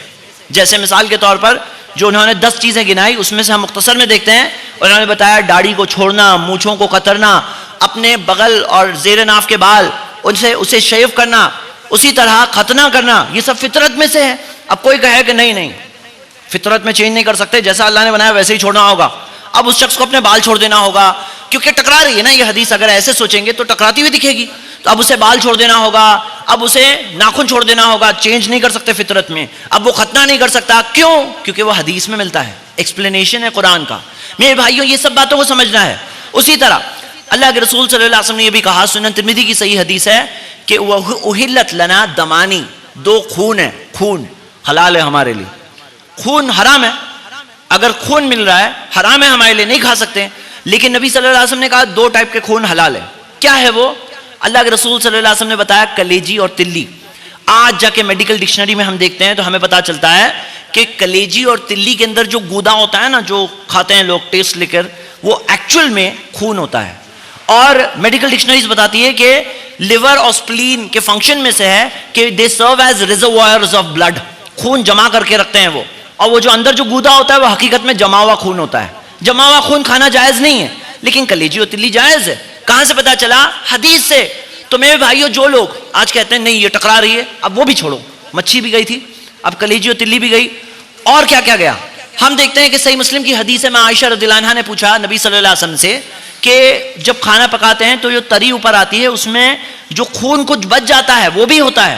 جیسے مثال کے طور پر جو انہوں نے 10 چیزیں گنائی اس میں سے ہم مختصر میں دیکھتے ہیں. انہوں نے بتایا داڑھی کو چھوڑنا، مونچھوں کو کترنا، اپنے بغل اور زیر ناف کے بال اسے شیو کرنا، اسی طرح ختنہ کرنا، یہ سب فطرت میں سے ہے. اب کوئی کہے کہ نہیں فطرت میں چینج نہیں کر سکتے، جیسا اللہ نے بنایا ویسے ہی چھوڑنا ہوگا. اب اس شخص کو اپنے بال چھوڑ دینا ہوگا کیونکہ ٹکرا رہی ہے نا یہ حدیث. اگر ایسے سوچیں گے تو ٹکراتی ہوئی دکھے گی. تو اب اسے بال چھوڑ دینا ہوگا، اب اسے ناخن چھوڑ دینا ہوگا، چینج نہیں کر سکتے فطرت میں. اب وہ ختنہ نہیں کر سکتا، کیوں؟ کیونکہ وہ حدیث میں ملتا ہے، ایکسپلینیشن ہے قرآن کا. میرے بھائیوں یہ سب باتوں کو سمجھنا ہے. اسی طرح اللہ کے رسول صلی اللہ علیہ وسلم نے یہ بھی کہا، سنن ترمذی کی صحیح حدیث ہے کہ احلت لنا دمانی، دو خون ہے، خون حلال ہے ہمارے لیے، خون حرام ہے، اگر خون مل رہا ہے حرام ہے ہمارے لیے، نہیں کھا سکتے. لیکن نبی صلی اللہ علیہ وسلم نے کہا دو ٹائپ کے خون حلال ہے. کیا ہے وہ؟ اللہ کے رسول صلی اللہ علیہ وسلم نے بتایا کلیجی اور تلی. آج جا کے میڈیکل ڈکشنری میں ہم دیکھتے ہیں تو ہمیں پتا چلتا ہے کہ کلیجی اور تلی کے اندر جو گودا ہوتا ہے نا، جو کھاتے ہیں لوگ ٹیسٹ لے کر، وہ ایکچوئل میں خون ہوتا ہے. اور میڈیکل ڈکشنریز بتاتی ہے کہ لیور اور سپلین کے فنکشن میں سے ہے کہ دے serve as reservoirs of blood, خون جمع کر کے رکھتے ہیں وہ. اور وہ جو اندر جو گودا ہوتا ہے وہ حقیقت میں جمع ہوا خون ہوتا ہے. جمع ہوا خون کھانا جائز نہیں ہے، لیکن کلیجی اور تلی جائز ہے. کہاں سے پتا چلا؟ حدیث سے. تو میرے بھائیو، جو لوگ آج کہتے ہیں نہیں یہ ٹکرا رہی ہے، اب وہ بھی چھوڑو، مچھی بھی گئی تھی، اب کلیجی اور تلی بھی گئی، اور کیا کیا گیا. ہم دیکھتے ہیں کہ صحیح مسلم کی حدیث میں عائشہ رضی اللہ عنہا نے پوچھا نبی صلی اللہ علیہ وسلم سے کہ جب کھانا پکاتے ہیں تو جو تری اوپر آتی ہے اس میں جو خون کچھ بچ جاتا ہے وہ بھی ہوتا ہے.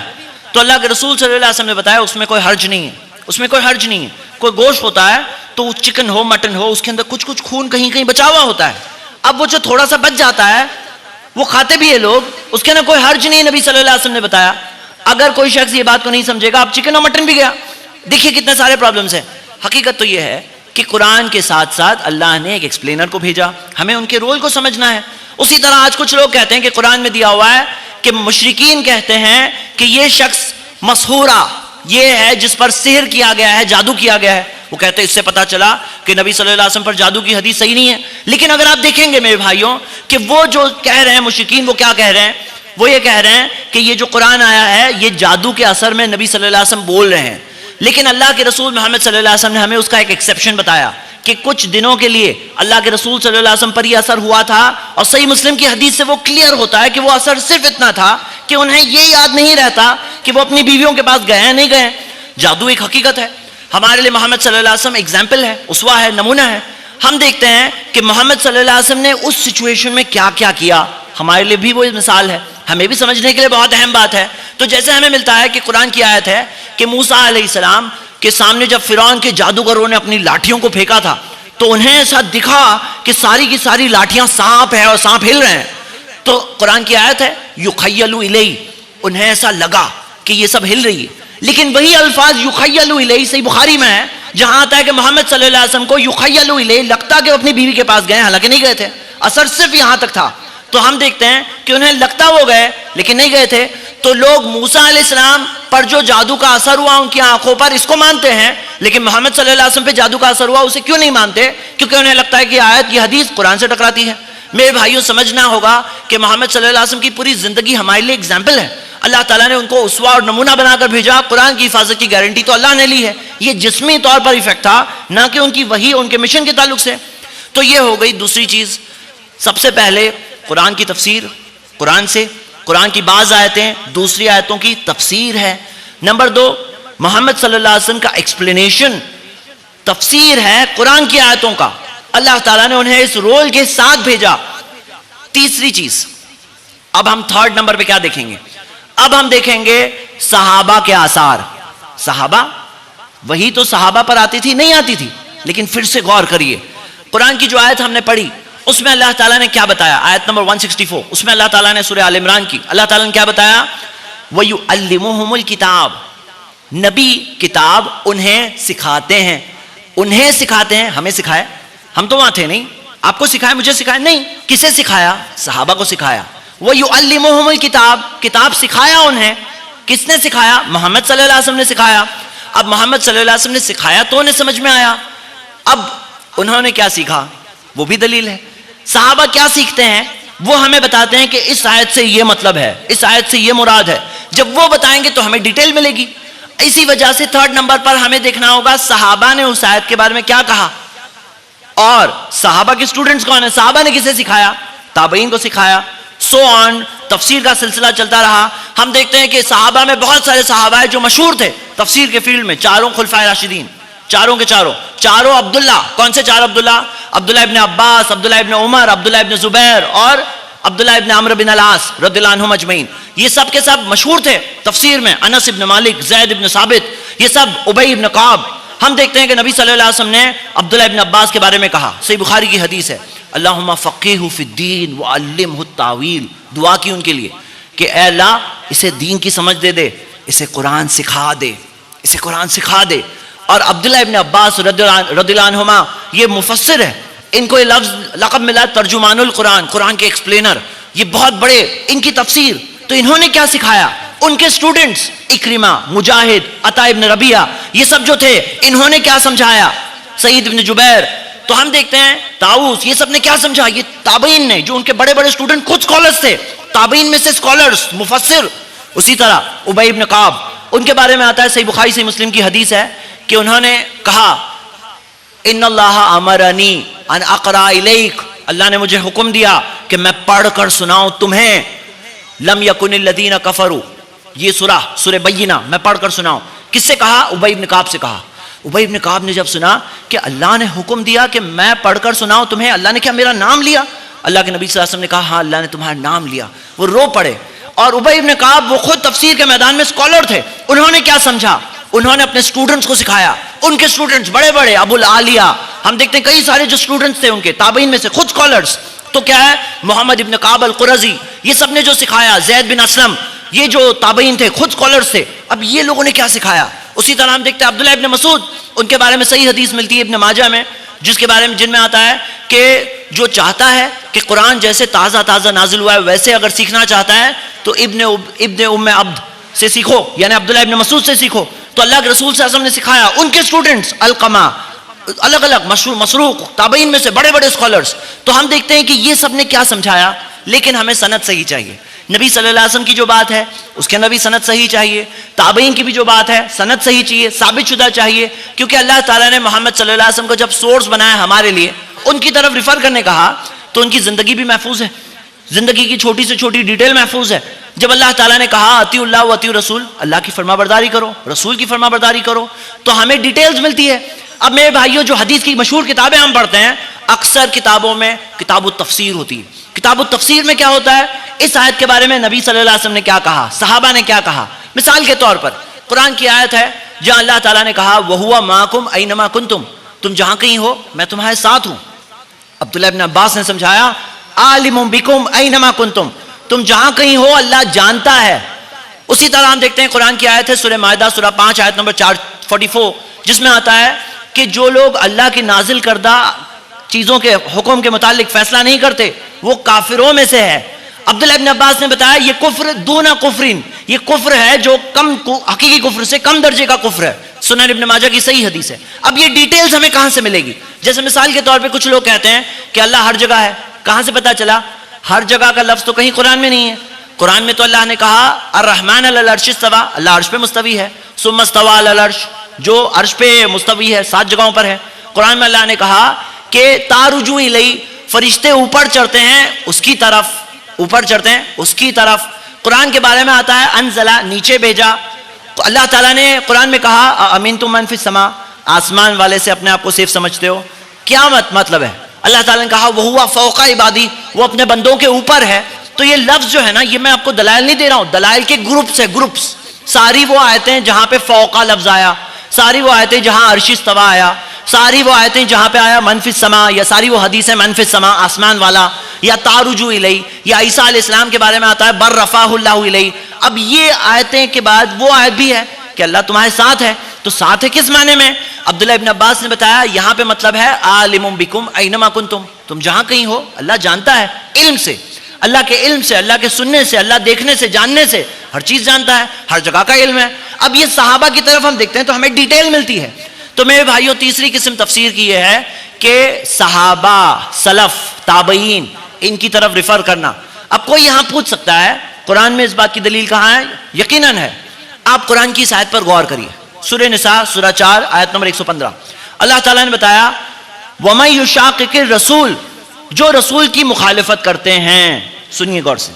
تو اللہ کے رسول صلی اللہ علیہ وسلم نے بتایا اس میں کوئی حرج نہیں ہے، اس میں کوئی حرج نہیں ہے. کوئی گوشت ہوتا ہے تو چکن ہو مٹن ہو، اس کے اندر کچھ کچھ خون کہیں کہیں بچا ہوا ہوتا ہے. اب وہ جو تھوڑا سا بچ جاتا ہے وہ کھاتے بھی ہیں لوگ، اس کے اندر کوئی حرج نہیں. نبی صلی اللہ علیہ وسلم نے بتایا. اگر کوئی شخص یہ بات کو نہیں سمجھے گا، اب چکن اور مٹن بھی گیا. دیکھیے کتنے سارے پرابلمز ہیں. حقیقت تو یہ ہے کہ قرآن کے ساتھ ساتھ اللہ نے ایک ایکسپلینر کو بھیجا، ہمیں ان کے رول کو سمجھنا ہے. اسی طرح آج کچھ لوگ کہتے ہیں کہ قرآن میں دیا ہوا ہے کہ مشرکین کہتے ہیں کہ یہ شخص مسحورہ، یہ ہے جس پر سحر کیا گیا ہے، جادو کیا گیا ہے. وہ کہتے ہیں اس سے پتا چلا کہ نبی صلی اللہ علیہ وسلم پر جادو کی حدیث صحیح نہیں ہے. لیکن اگر آپ دیکھیں گے میرے بھائیوں کہ وہ جو کہہ رہے ہیں مشرکین، وہ کیا کہہ رہے ہیں؟ وہ یہ کہہ رہے ہیں کہ یہ جو قرآن آیا ہے یہ جادو کے اثر میں نبی صلی اللہ علیہ وسلم بول رہے ہیں. لیکن اللہ کے رسول محمد صلی اللہ علیہ وسلم نے ہمیں اس کا ایک ایکسیپشن بتایا کہ کچھ دنوں کے لیے اللہ کے رسول صلی اللہ علیہ وسلم پر یہ اثر ہوا تھا. اور صحیح مسلم کی حدیث سے وہ کلیئر ہوتا ہے کہ وہ اثر صرف اتنا تھا کہ انہیں یہ یاد نہیں رہتا کہ وہ اپنی بیویوں کے پاس گئے ہیں نہیں گئے. جادو ایک حقیقت ہے. ہمارے لیے محمد صلی اللہ علیہ وسلم ایگزامپل ہے، اسوہ ہے، نمونہ ہے. ہم دیکھتے ہیں کہ محمد صلی اللہ علیہ وسلم نے اس سچویشن میں کیا کیا کیا. ہمارے لیے بھی وہ مثال ہے، ہمیں بھی سمجھنے کے لیے بہت اہم بات ہے. تو جیسے ہمیں ملتا ہے کہ قرآن کی آیت ہے کہ موسیٰ علیہ السلام کے سامنے جب فرعون کے جادوگروں نے اپنی لاٹھیوں کو پھینکا تھا تو انہیں ایسا دکھا کہ ساری کی ساری لاٹھیاں سانپ ہے اور سانپ ہل رہے ہیں. تو قرآن کی آیت ہے یخیل الیہ، انہیں ایسا لگا کہ یہ سب ہل رہی ہے. لیکن وہی الفاظ یخیل الیہ صحیح بخاری میں ہے جہاں آتا ہے کہ محمد صلی اللہ علیہ وسلم کو یخیل الیہ لگتا کہ وہ اپنی بیوی کے پاس گئے، حالانکہ نہیں گئے تھے، اثر صرف یہاں تک تھا. تو ہم دیکھتے ہیں کہ انہیں لگتا وہ گئے لیکن نہیں گئے تھے. تو لوگ موسیٰ علیہ السلام پر جو جادو کا اثر ہوا ان کی آنکھوں پر، اس کو مانتے ہیں، لیکن محمد صلی اللہ علیہ وسلم پہ جادو کا اثر ہوا اسے کیوں نہیں مانتے؟ کیونکہ انہیں لگتا ہے کہ آیت یہ حدیث قرآن سے ٹکراتی ہے. میرے بھائیوں سمجھنا ہوگا کہ محمد صلی اللہ علیہ وسلم کی پوری زندگی ہمارے لیے ایگزامپل ہے. اللہ تعالیٰ نے ان کو اسوہ اور نمونہ بنا کر بھیجا. قرآن کی حفاظت کی گارنٹی تو اللہ نے لی ہے. یہ جسمی طور پر ایفیکٹ تھا، نہ کہ ان کی وحی ان کے مشن کے تعلق سے. تو یہ ہو گئی دوسری چیز. سب سے پہلے قرآن کی تفسیر، قرآن سے، قرآن کی بعض آیتیں دوسری آیتوں کی تفسیر ہے. نمبر دو، محمد صلی اللہ علیہ وسلم کا ایکسپلینیشن، تفسیر ہے قرآن کی آیتوں کا. اللہ تعالیٰ نے انہیں اس رول کے ساتھ بھیجا. تیسری چیز، اب ہم تھرڈ نمبر پہ کیا دیکھیں گے؟ اب ہم دیکھیں گے صحابہ کے آثار. صحابہ، وہی تو صحابہ پر آتی تھی نہیں آتی تھی، لیکن پھر سے غور کریے قرآن کی جو آیت ہم نے پڑھی اس میں اللہ تعالیٰ نے کیا بتایا؟ آیت نمبر 164، اس میں اللہ تعالیٰ نے سورہ آل عمران کی، اللہ تعالیٰ نے کیا بتایا؟ وَيُعَلِّمُهُمُ الْكِتَابَ، نبی کتاب انہیں سکھاتے ہیں. انہیں سکھاتے ہیں، ہمیں سکھائے؟ ہم تو وہاں تھے نہیں. آپ کو سکھائے، مجھے سکھائے نہیں. کسے سکھایا؟ صحابہ کو سکھایا. وَيُعَلِّمُهُمُ الْكِتَابَ، کتاب سکھایا انہیں. کس نے سکھایا؟ محمد صلی اللہ علیہ وسلم نے سکھایا. اب محمد صلی اللہ علیہ وسلم نے سکھایا تو انہیں سمجھ میں آیا. اب انہوں نے کیا سیکھا وہ بھی دلیل ہے. صحابہ کیا سیکھتے ہیں وہ ہمیں بتاتے ہیں کہ اس آیت سے یہ مطلب ہے، اس آیت سے یہ مراد ہے. جب وہ بتائیں گے تو ہمیں ڈیٹیل ملے گی. اسی وجہ سے تھرڈ نمبر پر ہمیں دیکھنا ہوگا صحابہ نے اس آیت کے بارے میں کیا کہا، اور صحابہ کے اسٹوڈنٹس کون ہیں، صحابہ نے کسے سکھایا، تابعین کو سکھایا. سو آن، تفسیر کا سلسلہ چلتا رہا. ہم دیکھتے ہیں کہ صحابہ میں بہت سارے صحابہ ہیں جو مشہور تھے تفسیر کے فیلڈ میں. چاروں خلفائے راشدین، چاروں کے چاروں عبداللہ. کون سے چار عبداللہ؟ عبداللہ ابن عباس، عبداللہ ابن عمر، عبداللہ ابن زبیر اور عبداللہ ابن عمرو بن العاص رضی اللہ عنہم اجمعین. یہ سب کے سب مشہور تھے تفسیر میں. انس ابن مالک، زید ابن ثابت، یہ سب، ابی ابن کعب. ہم دیکھتے ہیں کہ نبی صلی اللہ علیہ وسلم نے عبداللہ ابن عباس کے بارے میں کہا، صحیح بخاری کی حدیث ہے، اللہم فقہہ فی الدین وعلمہ التاویل. دعا کی ان کے لیے کہ اے اللہ اسے دین کی سمجھ دے دے، اسے قرآن سکھا دے، اسے قرآن سکھا دے. اور عبداللہ ابن عباس رضی اللہ عنہما یہ مفسر ہے، ان کو یہ لفظ لقب ملا ترجمان القرآن، قرآن کے ایکسپلینر. یہ بہت بڑے ان کی تفسیر. تو انہوں نے کیا سکھایا؟ ان کے سٹوڈنٹس اکرمہ، مجاہد، عطا ابن ربیعہ، یہ سب جو تھے انہوں نے کیا سمجھایا؟ سعید ابن جبیر. تو ہم دیکھتے ہیں طاؤس، یہ سب نے کیا سمجھا؟ یہ تابعین نے، جو ان کے بڑے بڑے سٹوڈنٹ خود سکولرز تھے، تابعین میں سے سکولرز، مفسر. اسی طرح ابی ابن کعب، ان کے بارے میں آتا ہے صحیح بخاری صحیح مسلم کی حدیث ہے کہ انہوں نے کہا ان اللہ امرنی ان اقرا الیک، اللہ نے مجھے حکم دیا کہ میں پڑھ کر سناؤں تمہیں. لم یکن الذین کفروا، یہ سورہ بینہ، میں پڑھ کر سناؤں. کس سے کہا؟ ابی ابن کعب سے کہا. ابی ابن کعب نے جب سنا کہ اللہ نے حکم دیا کہ میں پڑھ کر سناؤں تمہیں، اللہ نے کیا میرا نام لیا؟ اللہ کے نبی صلی اللہ علیہ وسلم نے کہا ہاں اللہ نے تمہارا نام لیا. وہ رو پڑے. اور ابی ابن کعب وہ خود تفسیر کے میدان میں اسکالر تھے. انہوں نے کیا سمجھا؟ انہوں نے اپنے اسٹوڈنٹس کو سکھایا. ان کے اسٹوڈنٹس بڑے بڑے، ابو العالیہ، ہم دیکھتے ہیں کئی سارے جو اسٹوڈنٹس تھے ان کے تابعین میں سے خود اسکالرس. تو کیا ہے؟ محمد ابن کعب القرظی، یہ سب نے جو سکھایا. زید بن اسلم، یہ جو تابعین تھے خود اسکالرس تھے. اب یہ لوگوں نے کیا سکھایا؟ اسی طرح ہم دیکھتے ہیں عبداللہ ابن مسعود، ان کے بارے میں صحیح حدیث ملتی ہے ابن ماجہ میں، جس کے بارے میں جن میں آتا ہے کہ جو چاہتا ہے کہ قرآن جیسے تازہ تازہ نازل ہوا ہے ویسے اگر سیکھنا چاہتا ہے تو ابن ام عبد سے سیکھو، یعنی عبداللہ ابن مسعود سے سیکھو. تو اللہ کے رسول صلی اللہ علیہ وسلم نے سکھایا. ان کے اسٹوڈنٹس علقمہ، الگ الگ مسروق، تابعین میں سے بڑے بڑے اسکالرس. تو ہم دیکھتے ہیں کہ یہ سب نے کیا سمجھایا. لیکن ہمیں سند صحیح چاہیے. نبی صلی اللہ علیہ وسلم کی جو بات ہے اس کے اندر بھی سند صحیح چاہیے. تابعین کی بھی جو بات ہے سند صحیح چاہیے، ثابت شدہ چاہیے. کیونکہ اللہ تعالیٰ نے محمد صلی اللہ علیہ وسلم کو جب سورس بنایا ہمارے لیے، ان کی طرف ریفر کرنے کہا تو ان کی زندگی بھی محفوظ ہے، زندگی کی چھوٹی سے چھوٹی ڈیٹیل محفوظ ہے. جب اللہ تعالیٰ نے کہا اطیعوا اللہ و اطیعوا رسول، اللہ کی فرما برداری کرو، رسول کی فرما برداری کرو، تو ہمیں ڈیٹیلز ملتی ہے. اب میرے بھائیوں، جو حدیث کی مشہور کتابیں ہم پڑھتے ہیں، اکثر کتابوں میں کتاب التفسیر ہوتی ہے. کتاب التفسیر میں کیا ہوتا ہے؟ اس آیت کے بارے میں نبی صلی اللہ علیہ وسلم نے کیا کہا، صحابہ نے کیا کہا. مثال کے طور پر قرآن کی آیت ہے جہاں اللہ تعالیٰ نے کہا وَهُوَ مَعَكُمْ أَيْنَمَا كُنْتُمْ، تم جہاں کہیں ہو میں تمہارے ساتھ ہوں. عبداللہ ابن عباس نے سمجھایا عَالِمٌ بِكُمْ أَيْنَمَا كُنْتُمْ، تم جہاں کہیں ہو اللہ جانتا ہے. اسی طرح ہم دیکھتے ہیں قرآن کی آیت ہے سورہ مائدہ سورہ 5 آیت نمبر 444، جس میں آتا ہے کہ جو لوگ اللہ کی نازل کردہ چیزوں کے حکم کے متعلق فیصلہ نہیں کرتے وہ کافروں میں سے ہے. عبداللہ ابن عباس نے بتایا یہ کفر دون کفرین، یہ کفر ہے جو کم حقیقی کفر سے کم درجے کا کفر ہے. سنن ابن ماجہ کی صحیح حدیث ہے. اب یہ ڈیٹیلز ہمیں کہاں سے ملے گی؟ جیسے مثال کے طور پہ کچھ لوگ کہتے ہیں کہ اللہ ہر جگہ ہے. کہاں سے پتا چلا؟ ہر جگہ کا لفظ تو کہیں قرآن میں نہیں ہے. قرآن میں تو اللہ نے کہا الرحمن علی العرش استوی، اللہ عرش پہ مستوی ہے. ثم استوی علی العرش، جو عرش پہ مستوی ہے 7 جگہوں پر ہے. قرآن میں اللہ نے کہا کہ تعرج الیہ، فرشتے اوپر چڑھتے ہیں اس کی طرف، اوپر چڑھتے ہیں اس کی طرف. قرآن کے بارے میں آتا ہے انزلہ، نیچے بھیجا. اللہ تعالیٰ نے قرآن میں کہا امنتم من فی السماء، آسمان والے سے اپنے آپ کو سیف سمجھتے ہو؟ کیا مطلب ہے؟ اللہ تعالیٰ نے کہا وہو فوق عبادی، وہ اپنے بندوں کے اوپر ہے. تو یہ لفظ جو ہے نا، یہ میں آپ کو دلائل نہیں دے رہا ہوں، دلائل کے گروپس ہے، گروپس. ساری وہ آیتیں جہاں پہ فوقا لفظ آیا، ساری وہ آیتیں جہاں عرش استوی آیا، ساری وہ آیتیں جہاں پہ آیا من فی السماء، یا ساری وہ حدیثیں من فی السماء آسمان والا، یا تعرجو الیہ، یا عیسیٰ علیہ السلام کے بارے میں آتا ہے بر رفعہ اللہ الیہ. اب یہ آیتیں کے بعد وہ آیت بھی ہے کہ اللہ تمہارے ساتھ ہے. تو ساتھ ہے کس معنی میں؟ عبداللہ ابن عباس نے بتایا یہاں پہ مطلب ہے عالم بکم اینما کنتم، تم جہاں کہیں ہو اللہ جانتا ہے. علم سے، اللہ کے علم سے، اللہ کے سننے سے، اللہ دیکھنے سے، جاننے سے ہر چیز جانتا ہے، ہر جگہ کا علم ہے. اب یہ صحابہ کی طرف ہم دیکھتے ہیں تو ہمیں ڈیٹیل ملتی ہے. تو میرے بھائیوں، تیسری قسم تفسیر کی یہ ہے کہ صحابہ، سلف، تابعین، ان کی طرف ریفر کرنا. اب کوئی یہاں پوچھ سکتا ہے قرآن میں اس بات کی دلیل کہاں ہے؟ یقیناً ہے. آپ قرآن کی اس آیت پر غور کریے، سورہ نساء سورہ 4 آیت نمبر 115. اللہ تعالیٰ نے بتایا وَمَن يُشَاقِقِ الرَّسُولَ، جو رسول کی مخالفت کرتے ہیں. سنیے غور سے،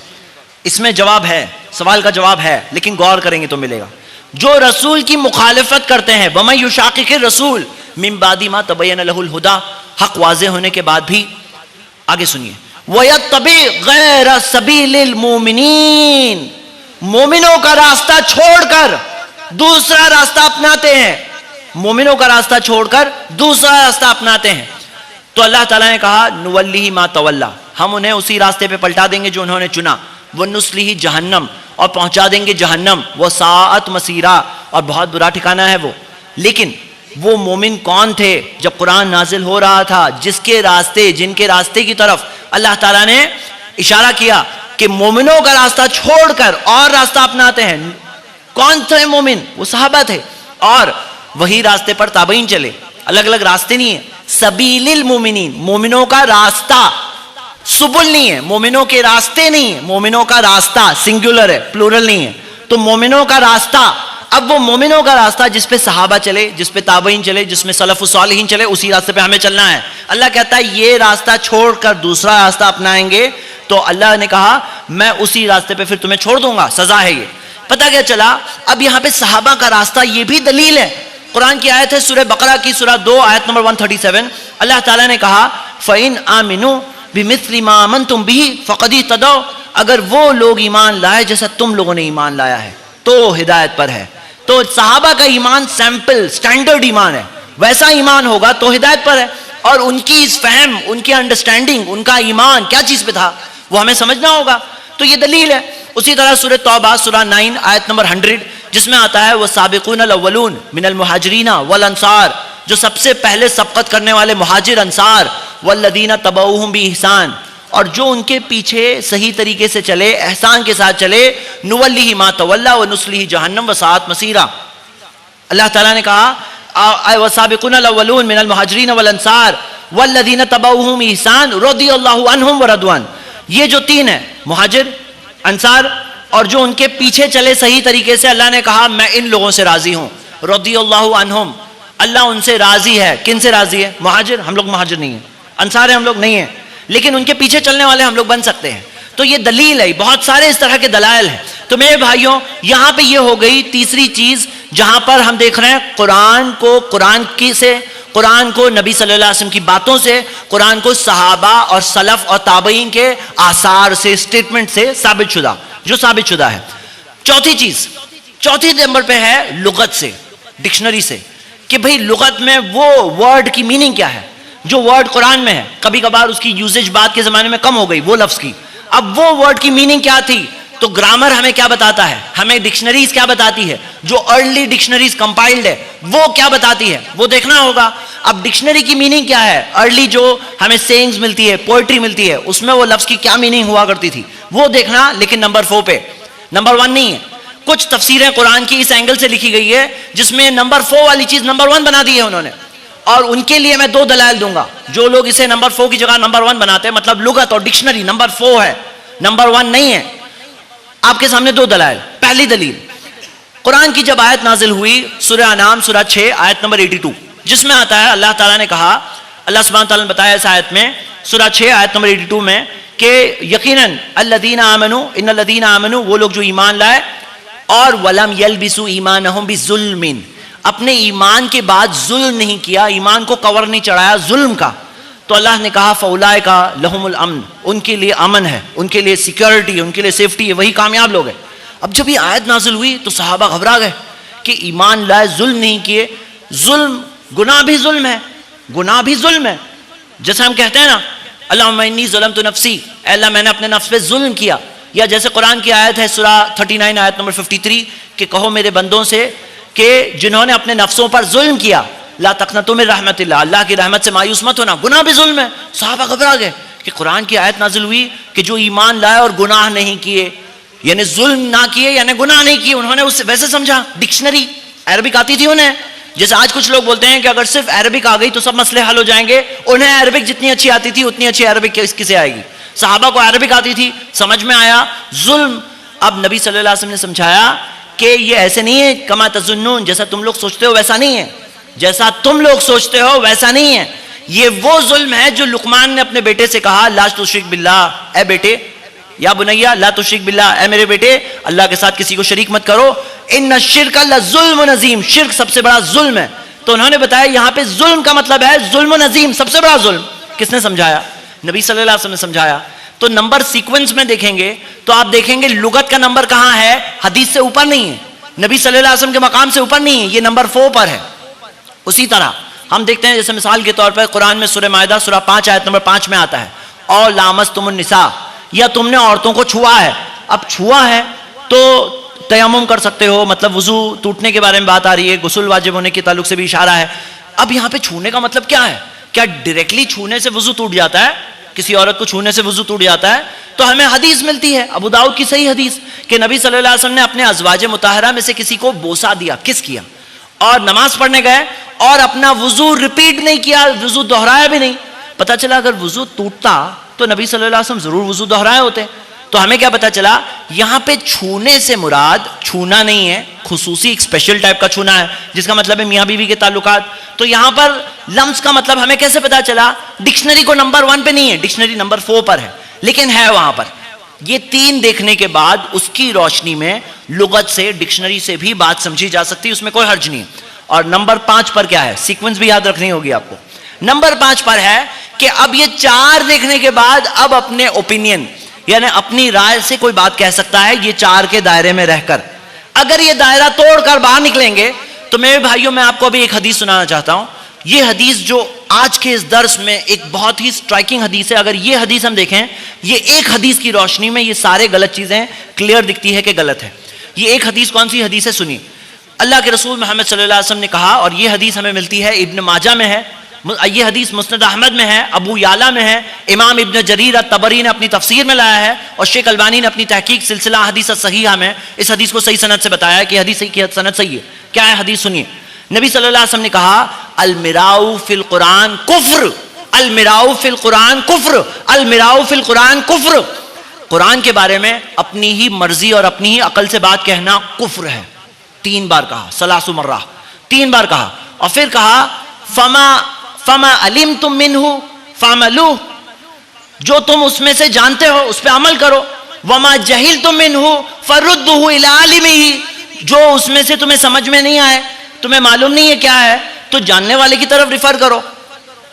اس میں جواب ہے، سوال کا جواب ہے، لیکن غور کریں گے تو ملے گا. جو رسول کی مخالفت کرتے ہیں، وَمَن يُشَاقِقِ الرَّسُولَ مِن بَعْدِ مَا تَبَيَّنَ لَهُ الْهُدَى، حق واضح ہونے کے بعد بھی. آگے سنیے وَيَتَّبِعْ غَيْرَ سَبِيلِ الْمُؤْمِنِينَ، مومنوں کا راستہ چھوڑ کر دوسرا راستہ اپناتے ہیں. مومنوں کا راستہ چھوڑ کر دوسرا راستہ اپناتے ہیں. تو اللہ تعالیٰ نے کہا نُوَلِّهِ مَا تَوَلَّى، ہم انہیں اسی راستے پہ پلٹا دیں گے جو انہوں نے چنا. وَنُصْلِهِ جہنم، اور پہنچا دیں گے جہنم، وَسَاءَتْ مَصِيرًا، اور بہت برا ٹھکانہ ہے وہ. لیکن وہ مومن کون تھے جب قرآن نازل ہو رہا تھا؟ جن کے راستے کی طرف اللہ تعالیٰ نے اشارہ کیا کہ مومنوں کا راستہ چھوڑ کر اور راستہ اپناتے ہیں. کون تھے مومن؟ وہ صحابہ تھے، اور وہی راستے پر تابعین چلے. الگ الگ راستے نہیں ہیں. سبیل المومنین، مومنوں کا راستہ، سبل نہیں ہے، مومنوں کے راستے نہیں ہے، مومنوں کا راستہ سنگولر ہے، پلورل نہیں ہے. تو مومنوں کا راستہ، اب وہ مومنوں کا راستہ جس پہ صحابہ چلے، جس پہ تابعین چلے، جس میں سلف الصالحین چلے، اسی راستے پہ ہمیں چلنا ہے. اللہ کہتا ہے یہ راستہ چھوڑ کر دوسرا راستہ اپنائیں گے تو اللہ نے کہا میں اسی راستے پہ پھر تمہیں چھوڑ دوں گا، سزا ہے یہ. پتہ کیا چلا؟ اب یہاں پہ صحابہ کا راستہ یہ بھی دلیل ہے. قرآن کی آیت ہے سورہ بقرہ کی سورہ 2 آیت نمبر 137. اللہ تعالیٰ نے کہا فَإِنْ آمِنُوا بِمِثْلِ مَا آمَنْتُمْ بِهِ فَقَدِ اهْتَدَوْا، اگر وہ لوگ ایمان لائے جیسا تم لوگوں نے ایمان لایا ہے تو ہدایت پر ہے. تو صحابہ کا ایمان سیمپل سٹینڈرڈ ایمان ہے، ویسا ایمان ہوگا تو ہدایت پر ہے. اور ان کی اس فہم، ان کی انڈرسٹینڈنگ، ان کا ایمان کیا چیز پہ تھا وہ ہمیں سمجھنا ہوگا. تو یہ دلیل ہے. اسی طرح سورہ توبہ سورہ 9 آیت نمبر 100 جس میں آتا ہے وَالسَّابِقُونَ الْأَوَّلُونَ مِنَ الْمُهَاجِرِينَ وَالْأَنصَارِ، جو سب سے پہلے سبقت کرنے والے مہاجر انصار، وَالَّذِينَ تَبَعُوهُمْ بِإِحْسَانٍ، اور جو ان کے پیچھے صحیح طریقے سے چلے، احسان کے ساتھ چلے، نُوَلِّهِ مَا تَوَلَّى وَنُصْلِهِ جَهَنَّمَ وَسَاءَتْ مَصِيرًا. اللہ تعالیٰ نے کہا وَالسَّابِقُونَ الْأَوَّلُونَ مِنَ الْمُهَاجِرِينَ وَالْأَنصَارِ وَالَّذِينَ تَبَعُوهُمْ بِإِحْسَانٍ رَضِيَ اللَّهُ عَنْهُمْ وَرَضُوا عَنْهُ. یہ جو تین ہیں، مہاجر، انصار اور جو ان کے پیچھے چلے صحیح طریقے سے، اللہ نے کہا میں ان لوگوں سے راضی ہوں. رضی اللہ عنہم، اللہ ان سے راضی ہے. کن سے راضی ہے؟ مہاجر. ہم لوگ مہاجر نہیں ہیں، انصار ہیں ہم لوگ نہیں ہیں، لیکن ان کے پیچھے چلنے والے ہم لوگ بن سکتے ہیں. تو یہ دلیل ہے. بہت سارے اس طرح کے دلائل ہیں. تو میرے بھائیوں یہاں پہ یہ ہو گئی تیسری چیز جہاں پر ہم دیکھ رہے ہیں قرآن کو نبی صلی اللہ علیہ وسلم کی باتوں سے، قرآن کو صحابہ اور سلف اور تابعین کے آثار سے، اسٹیٹمنٹ سے ثابت شدہ ہے. چوتھی نمبر پہ ہے لغت سے، ڈکشنری سے، کہ بھئی لغت میں وہ ورڈ کی میننگ کیا ہے جو ورڈ قرآن میں ہے. کبھی کبھار اس کی یوزیج بعد کے زمانے میں کم ہو گئی وہ لفظ کی. اب وہ ورڈ کی میننگ کیا تھی؟ تو گرامر ہمیں کیا بتاتا ہے، ہمیں ڈکشنریز کیا بتاتی ہے، جو ارلی ڈکشنریز کمپائلڈ ہے وہ کیا بتاتی ہے، وہ دیکھنا ہوگا. اب ڈکشنری کی میننگ کیا ہے، ارلی جو ہمیں سینگز ملتی ہے، پوئٹری ملتی ہے، اس میں وہ لفظ کی کیا میننگ ہوا کرتی تھی وہ دیکھنا. لیکن نمبر 4 پہ، نمبر 1 نہیں ہے. کچھ تفسیریں قرآن کی اس اینگل سے لکھی گئی ہے جس میں نمبر 4 والی چیز نمبر 1 بنا دی ہے انہوں نے. اور ان کے لیے میں 2 دلائل دوں گا. جو لوگ اسے نمبر 4 کی جگہ نمبر 1 بناتے ہیں، مطلب لغت اور ڈکشنری نمبر 4 ہے، نمبر 1 نہیں ہے. آپ کے سامنے 2 دلائل. پہلی دلیل، قرآن کی جب آیت نازل ہوئی سورہ انعام سورہ 6 آیت نمبر 82 جس میں آتا ہے اللہ تعالیٰ نے کہا، اللہ سبحانہ تعالیٰ نے بتایا اس آیت میں سورہ 6 آیت نمبر 82 میں کہ یقیناً الذین آمنوا، ان الذین آمنوا، وہ لوگ جو ایمان لائے، اور ولم یلبسوا ایمانہم بظلم، اپنے ایمان کے بعد ظلم نہیں کیا، ایمان کو کور نہیں چڑھایا ظلم کا. تو اللہ نے کہا فاولئک لہم الامن، ان کے لیے امن ہے، ان کے لیے سیکیورٹی، ان کے لیے سیفٹی ہے، وہی کامیاب لوگ ہیں. اب جب یہ آیت نازل ہوئی تو صحابہ گھبرا گئے کہ ایمان لائے، ظلم نہیں کیے. ظلم، گناہ بھی ظلم ہے، گناہ بھی ظلم ہے. جیسے ہم کہتے ہیں نا اللہم انی ظلمت نفسی، اے اللہ میں نے اپنے نفس پہ ظلم کیا. یا جیسے قرآن کی آیت ہے سورہ 39 آیت نمبر 53 کہ کہو میرے بندوں سے کہ جنہوں نے اپنے نفسوں پر ظلم کیا لا تقنطوا من رحمت اللہ، اللہ کی رحمت سے مایوس مت ہونا. گناہ بھی ظلم ہے. صحابہ گھبرا گئے کہ قرآن کی آیت نازل ہوئی کہ جو ایمان لائے اور گناہ نہیں کیے، یعنی ظلم نہ کیے یعنی گناہ نہیں کیے. انہوں نے اسے ویسے سمجھا، ڈکشنری عربک آتی تھی انہیں. جیسے آج کچھ لوگ بولتے ہیں کہ اگر صرف عربک آ گئی تو سب مسئلے حل ہو جائیں گے. انہیں عربک جتنی اچھی آتی تھی اتنی اچھی عربک کسے آئے گی. صحابہ کو عربک آتی تھی، سمجھ میں آیا ظلم. اب نبی صلی اللہ علیہ وسلم نے سمجھایا کہ یہ ایسے نہیں ہے کما تظنون، جیسا تم لوگ سوچتے ہو ویسا نہیں ہے، جیسا تم لوگ سوچتے ہو ویسا نہیں ہے. یہ وہ ظلم ہے جو لقمان نے اپنے بیٹے سے کہا لا تشرک باللہ، اے بیٹے، یا بنیا لا تشرک باللہ، اے میرے بیٹے اللہ کے ساتھ کسی کو شریک مت کرو. ان الشرک لظلم عظیم، شرک سب سے بڑا ظلم ہے. تو انہوں نے بتایا یہاں پہ ظلم کا مطلب ہے ظلم عظیم، سب سے بڑا ظلم. کس نے سمجھایا؟ نبی صلی اللہ علیہ وسلم نے سمجھایا. تو نمبر سیکوینس میں دیکھیں گے تو آپ دیکھیں گے لغت کا نمبر کہاں ہے، حدیث سے اوپر نہیں ہے، نبی صلی اللہ علیہ وسلم کے مقام سے اوپر نہیں ہے، یہ نمبر 4 پر ہے. اسی طرح ہم دیکھتے ہیں جیسے مثال کے طور پر قرآن میں سورہ مائدہ سورہ 5 آیت نمبر 5 میں آتا ہے اور لامستم النساء، یا تم نے عورتوں کو چھوا ہے. اب چھوا ہے تو تیمم کر سکتے ہو, مطلب وضو ٹوٹنے کے بارے میں بات آ رہی ہے, غسل واجب ہونے کے تعلق سے بھی اشارہ ہے. اب یہاں پہ چھونے کا مطلب کیا ہے؟ کیا ڈائریکٹلی چھونے سے وضو ٹوٹ جاتا ہے؟ کسی عورت کو چھونے سے وضو ٹوٹ جاتا ہے؟ تو ہمیں حدیث ملتی ہے ابو داؤد کی صحیح حدیث کہ نبی صلی اللہ علیہ وسلم نے اپنے ازواج مطہرہ میں سے کسی کو بوسا دیا, کس کیا, اور نماز پڑھنے گئے اور اپنا وضو ریپیٹ نہیں کیا, وضو دہرایا بھی نہیں. پتا چلا اگر وضو ٹوٹتا تو نبی صلی اللہ علیہ وسلم ضرور وضو دہرائے ہوتے. تو ہمیں کیا پتا چلا, یہاں پہ چھونے سے مراد چھونا نہیں ہے, خصوصی ایک اسپیشل ٹائپ کا چھونا ہے جس کا مطلب ہے میاں بیوی کے تعلقات. تو یہاں پر لمس کا مطلب ہمیں کیسے پتا چلا؟ ڈکشنری کو نمبر 1 پہ نہیں ہے, ڈکشنری نمبر 4 پر ہے, لیکن ہے وہاں پر. یہ 3 دیکھنے کے بعد اس کی روشنی میں لغت سے, ڈکشنری سے بھی بات سمجھی جا سکتی ہے, اس میں کوئی حرج نہیں. اور نمبر 5 پر کیا ہے؟ سیکوینس بھی یاد رکھنی ہوگی آپ کو. نمبر 5 پر ہے کہ اب یہ 4 دیکھنے کے بعد اب اپنے اوپینین یعنی اپنی رائے سے کوئی بات کہہ سکتا ہے, یہ 4 کے دائرے میں رہ کر. اگر یہ دائرہ توڑ کر باہر نکلیں گے تو میرے بھائیوں میں آپ کو ابھی ایک حدیث سنانا چاہتا ہوں. یہ حدیث جو آج کے اس درس میں ایک بہت ہی سٹرائکنگ حدیث ہے. اگر یہ حدیث ہم دیکھیں, یہ ایک حدیث کی روشنی میں یہ سارے غلط چیزیں کلیئر دکھتی ہے کہ غلط ہے. یہ ایک حدیث کون سی حدیث ہے سنیے. اللہ کے رسول محمد صلی اللہ علیہ وسلم نے کہا, اور یہ حدیث ہمیں ملتی ہے ابن ماجہ میں ہے, یہ حدیث مسند احمد میں ہے, ابو یعلا میں ہے, امام ابن جریر الطبری نے اپنی تفسیر میں لایا ہے, اور شیخ البانی نے اپنی تحقیق سلسلہ حدیث صحیحہ میں اس حدیث کو صحیح سند سے بتایا ہے کہ حدیث کی سند صحیح ہے. کیا ہے حدیث سنیے. نبی صلی اللہ علیہ وسلم نے کہا, المراء فی القرآن کفر, المراء فی القرآن کفر, المراء فی القرآن کفر. قرآن کے بارے میں اپنی ہی مرضی اور اپنی ہی عقل سے بات کہنا کفر ہے. 3 بار کہا, 3 مرہ 3 بار کہا, اور پھر کہا فما علمتم منہ فعملوہ, جو تم اس میں سے جانتے ہو اس پہ عمل کرو. وما جہلتم منہ فردہ الی عالمہ, جو اس میں سے تمہیں سمجھ میں نہیں آئے, تمہیں معلوم نہیں ہے کیا ہے, تو جاننے والے کی طرف ریفر کرو.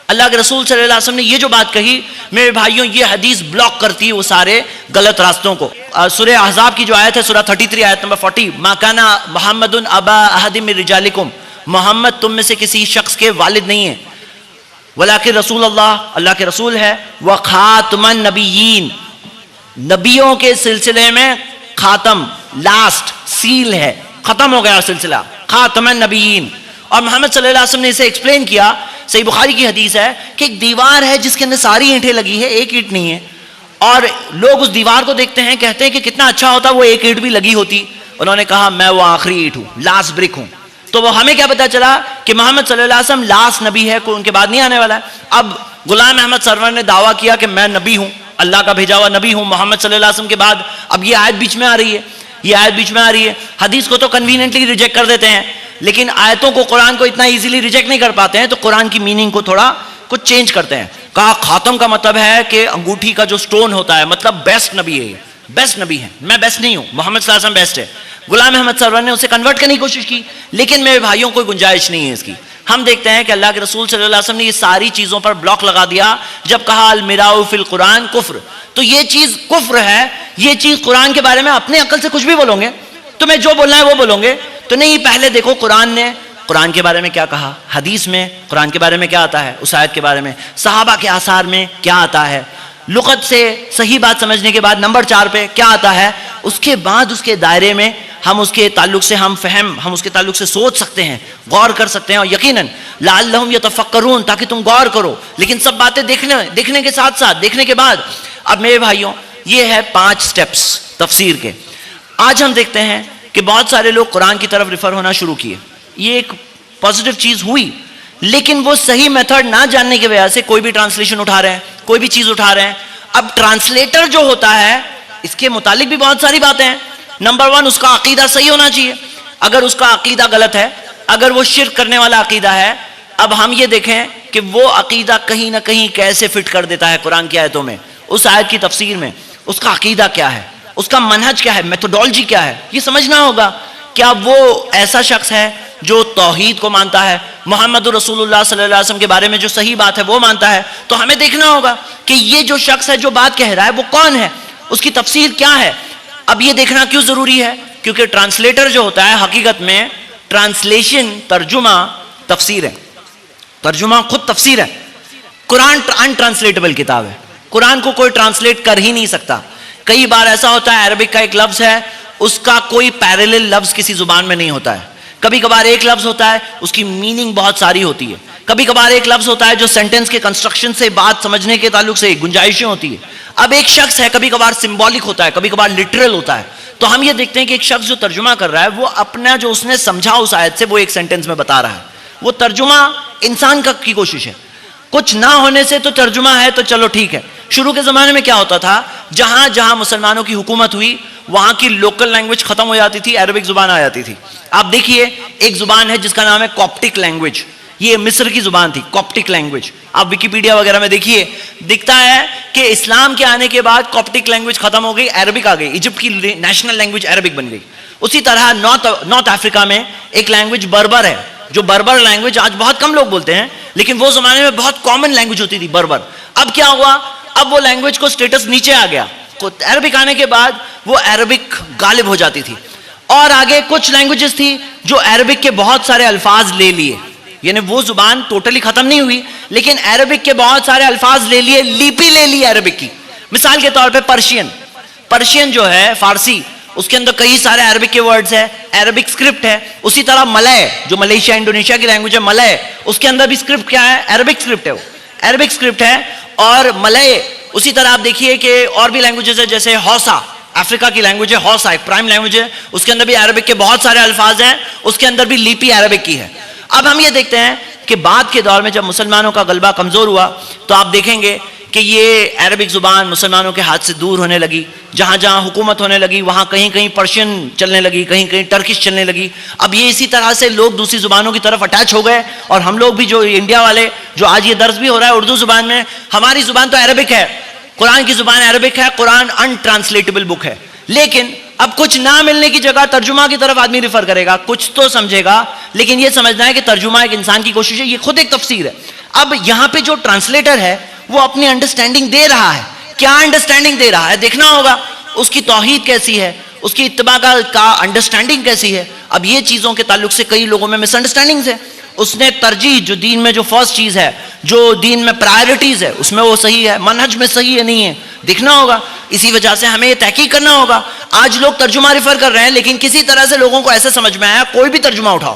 اللہ کے رسول صلی اللہ علیہ وسلم نے یہ جو بات کہی میرے بھائیوں, یہ حدیث بلاک کرتی ہے وہ سارے غلط راستوں کو. سورہ احزاب کی جو آیت ہے, سورہ 33 آیت نمبر 40, ما کان محمد ابا احد من رجالکم, محمد تم میں سے کسی شخص کے والد نہیں ہے, ولیکن رسول اللہ, اللہ کے رسول ہے, وخاتم النبیین, نبیوں کے سلسلے میں خاتم, لاسٹ, سیل ہے, ختم ہو گیا سلسلہ, خاتم النبیین. اور محمد صلی اللہ علیہ وسلم نے اسے ایکسپلین کیا, صحیح بخاری کی حدیث ہے کہ ایک دیوار ہے جس کے اندر ساری اینٹیں لگی ہے, ایک اینٹ نہیں ہے, اور لوگ اس دیوار کو دیکھتے ہیں, کہتے ہیں کہ کتنا اچھا ہوتا وہ ایک اینٹ بھی لگی ہوتی. انہوں نے کہا میں وہ آخری اینٹ ہوں, لاسٹ بریک ہوں. تو وہ ہمیں کیا پتا چلا کہ محمد صلی اللہ علیہ وسلم لاسٹ نبی ہے, کوئی ان کے بعد نہیں آنے والا ہے. اب غلام احمد سرور نے دعویٰ کیا کہ میں نبی ہوں, اللہ کا بھیجا ہوا نبی ہوں محمد صلی اللہ علیہ وسلم کے بعد. اب یہ آیت بیچ میں آ رہی ہے, یہ آیت بیچ میں آ رہی ہے. حدیث کو تو کنوینئنٹلی ریجیکٹ کر دیتے ہیں, لیکن آیتوں کو, قرآن کو اتنا ایزیلی ریجیکٹ نہیں کر پاتے ہیں, تو قرآن کی میننگ کو تھوڑا کچھ چینج کرتے ہیں. کہا خاتم کا مطلب ہے کہ انگوٹھی کا جو سٹون ہوتا ہے, مطلب بیسٹ نبی ہے, یہ بیسٹ نبی ہے, میں بیسٹ نہیں ہوں, محمد صلی اللہ علیہ وسلم بیسٹ ہے. غلام احمد سرور نے اسے کنورٹ کرنے کی کوشش کی, لیکن میرے بھائیوں کوئی گنجائش نہیں ہے اس کی. ہم دیکھتے ہیں کہ اللہ کے رسول صلی اللہ علیہ وسلم نے یہ ساری چیزوں پر بلاک لگا دیا جب کہا المراء فی القرآن کفر. تو یہ چیز کفر ہے, یہ چیز قرآن کے بارے میں اپنے عقل سے کچھ بھی بولو گے, تمہیں جو بولنا ہے وہ بولو گے. تو نہیں, پہلے دیکھو قرآن نے قرآن کے بارے میں کیا کہا, حدیث میں قرآن کے بارے میں کیا آتا ہے, اس آیت کے بارے میں, صحابہ کے آثار میں کیا آتا ہے, لغت سے صحیح بات سمجھنے کے بعد نمبر 4 پہ کیا آتا ہے, اس کے بعد اس کے دائرے میں ہم اس کے تعلق سے ہم اس کے تعلق سے سوچ سکتے ہیں, غور کر سکتے ہیں. اور یقیناً لعلہم یتفکرون, تاکہ تم غور کرو, لیکن سب باتیں دیکھنے کے ساتھ ساتھ, دیکھنے کے بعد. اب میرے بھائیوں یہ ہے 5 سٹیپس تفسیر کے. آج ہم دیکھتے ہیں کہ بہت سارے لوگ قرآن کی طرف ریفر ہونا شروع کیے, یہ ایک پازیٹیو چیز ہوئی, لیکن وہ صحیح میتھڈ نہ جاننے کی وجہ سے کوئی بھی ٹرانسلیشن اٹھا رہے ہیں, کوئی بھی چیز اٹھا رہے ہیں. اب ٹرانسلیٹر جو ہوتا ہے اس کے متعلق بھی بہت ساری باتیں ہیں. نمبر 1, اس کا عقیدہ صحیح ہونا چاہیے. اگر اس کا عقیدہ غلط ہے, اگر وہ شرک کرنے والا عقیدہ ہے, اب ہم یہ دیکھیں کہ وہ عقیدہ کہیں نہ کہیں کیسے فٹ کر دیتا ہے قرآن کی آیتوں میں, اس آیت کی تفسیر میں. اس کا عقیدہ کیا ہے, اس کا منہج کیا ہے, میتھڈولوجی کیا ہے, یہ سمجھنا ہوگا. کیا وہ ایسا شخص ہے جو توحید کو مانتا ہے, محمد رسول اللہ صلی اللہ علیہ وسلم کے بارے میں جو صحیح بات ہے وہ مانتا ہے؟ تو ہمیں دیکھنا ہوگا کہ یہ جو شخص ہے جو بات کہہ رہا ہے وہ کون ہے, اس کی تفسیر کیا ہے. اب یہ دیکھنا کیوں ضروری ہے؟ کیونکہ ٹرانسلیٹر جو ہوتا ہے حقیقت میں ٹرانسلیشن, ترجمہ تفسیر ہے, ترجمہ خود تفسیر ہے. قرآن ان ٹرانسلیٹیبل کتاب ہے, قرآن کو کوئی ٹرانسلیٹ کر ہی نہیں سکتا. کئی بار ایسا ہوتا ہے عربک کا ایک لفظ ہے, اس کا کوئی پیرالل لفظ کسی زبان میں نہیں ہوتا ہے. کبھی کبھار ایک لفظ ہوتا ہے, اس کی میننگ بہت ساری ہوتی ہے. کبھی کبھار ایک لفظ ہوتا ہے جو سینٹینس کے کنسٹرکشن سے بات سمجھنے کے تعلق سے گنجائشیں ہوتی ہے. اب ایک شخص ہے, کبھی کبھار سمبولک ہوتا ہے, کبھی کبھار لٹرل ہوتا ہے. تو ہم یہ دیکھتے ہیں کہ ایک شخص جو ترجمہ کر رہا ہے وہ اپنا جو اس نے سمجھا اس آیت سے وہ ایک سینٹینس میں بتا رہا ہے. وہ ترجمہ انسان کی کوشش ہے. کچھ نہ ہونے سے تو ترجمہ ہے تو چلو ٹھیک ہے. شروع کے زمانے میں کیا ہوتا تھا, جہاں جہاں مسلمانوں کی حکومت ہوئی وہاں کی لوکل لینگویج ختم ہو جاتی تھی, عربک زبان آ جاتی تھی. آپ دیکھیے ایک زبان ہے جس کا نام ہے کوپٹک لینگویج. یہ مصر کی زبان تھی, کوپٹک لینگویج. آپ ویکیپیڈیا وغیرہ میں دیکھیے, دکھتا ہے کہ اسلام کے آنے کے بعد کوپٹک لینگویج ختم ہو گئی, عربک آ گئی. ایجپٹ کی نیشنل لینگویج عربک بن گئی. اسی طرح نارتھ افریقہ میں ایک لینگویج بربر ہے, جو بربر لینگویج آج بہت کم لوگ بولتے ہیں, لیکن وہ زمانے میں بہت کامن لینگویج ہوتی تھی بربر. اب کیا ہوا, اب وہ لینگویج کو سٹیٹس نیچے آ گیا. عربک آنے کے بعد وہ عربک غالب ہو جاتی تھی. اور آگے کچھ لینگویجز تھی جو عربک کے بہت سارے الفاظ لے لیے, یعنی وہ زبان ٹوٹلی ختم نہیں ہوئی لیکن عربک کے بہت سارے الفاظ لے لیے, لیپی لے لی عربک کی. مثال کے طور پہ پرشین جو ہے فارسی, اس کے اندر کئی سارے عربک کے ورڈز ہیں, عربک اسکرپٹ ہے. اسی طرح ملئے جو ملیشیا انڈونیشیا کی لینگویج ہے, ملئے, اس کے اندر بھی اسکرپٹ کیا ہے, عربک اسکرپٹ ہے, وہ عربک اسکرپٹ ہے. اور ملئے اسی طرح آپ دیکھیے کہ اور بھی لینگویجز ہے, جیسے ہوسا افریقہ کی لینگویج ہے, ہوسا ایک پرائم لینگویج ہے, اس کے اندر بھی عربک کے بہت سارے الفاظ ہیں, اس کے اندر بھی لیپی عربک کی ہے. اب ہم یہ دیکھتے ہیں کہ بعد کے دور میں جب مسلمانوں کا غلبہ کمزور ہوا تو آپ دیکھیں گے کہ یہ عربک زبان مسلمانوں کے ہاتھ سے دور ہونے لگی. جہاں جہاں حکومت ہونے لگی وہاں کہیں کہیں پرشین چلنے لگی, کہیں کہیں ٹرکش چلنے لگی. اب یہ اسی طرح سے لوگ دوسری زبانوں کی طرف اٹیچ ہو گئے. اور ہم لوگ بھی جو انڈیا والے, جو آج یہ درس بھی ہو رہا ہے اردو زبان میں, ہماری زبان تو عربک ہے, قرآن کی زبان عربک ہے, قرآن ان ٹرانسلیٹیبل بک ہے. لیکن اب کچھ نہ ملنے کی جگہ ترجمہ کی طرف آدمی ریفر کرے گا, کچھ تو سمجھے گا, لیکن یہ سمجھنا ہے کہ ترجمہ ایک انسان کی کوشش ہے, یہ خود ایک تفسیر ہے. اب یہاں پہ جو ٹرانسلیٹر ہے وہ اپنی انڈرسٹینڈنگ دے رہا ہے. کیا انڈرسٹینڈنگ دے رہا ہے دیکھنا ہوگا, اس کی توحید کیسی ہے, اس کی اتباع کا انڈرسٹینڈنگ کیسی ہے. اب یہ چیزوں کے تعلق سے کئی لوگوں میں مس انڈرسٹینڈنگز ہے. اس نے ترجیح جو دین میں جو فرسٹ چیز ہے, جو دین میں پرائرٹیز ہے, اس میں وہ صحیح ہے, منہج میں صحیح ہے نہیں ہے, دیکھنا ہوگا. اسی وجہ سے ہمیں یہ تحقیق کرنا ہوگا. آج لوگ ترجمہ ریفر کر رہے ہیں لیکن کسی طرح سے لوگوں کو ایسے سمجھ میں آیا کوئی بھی ترجمہ اٹھاؤ,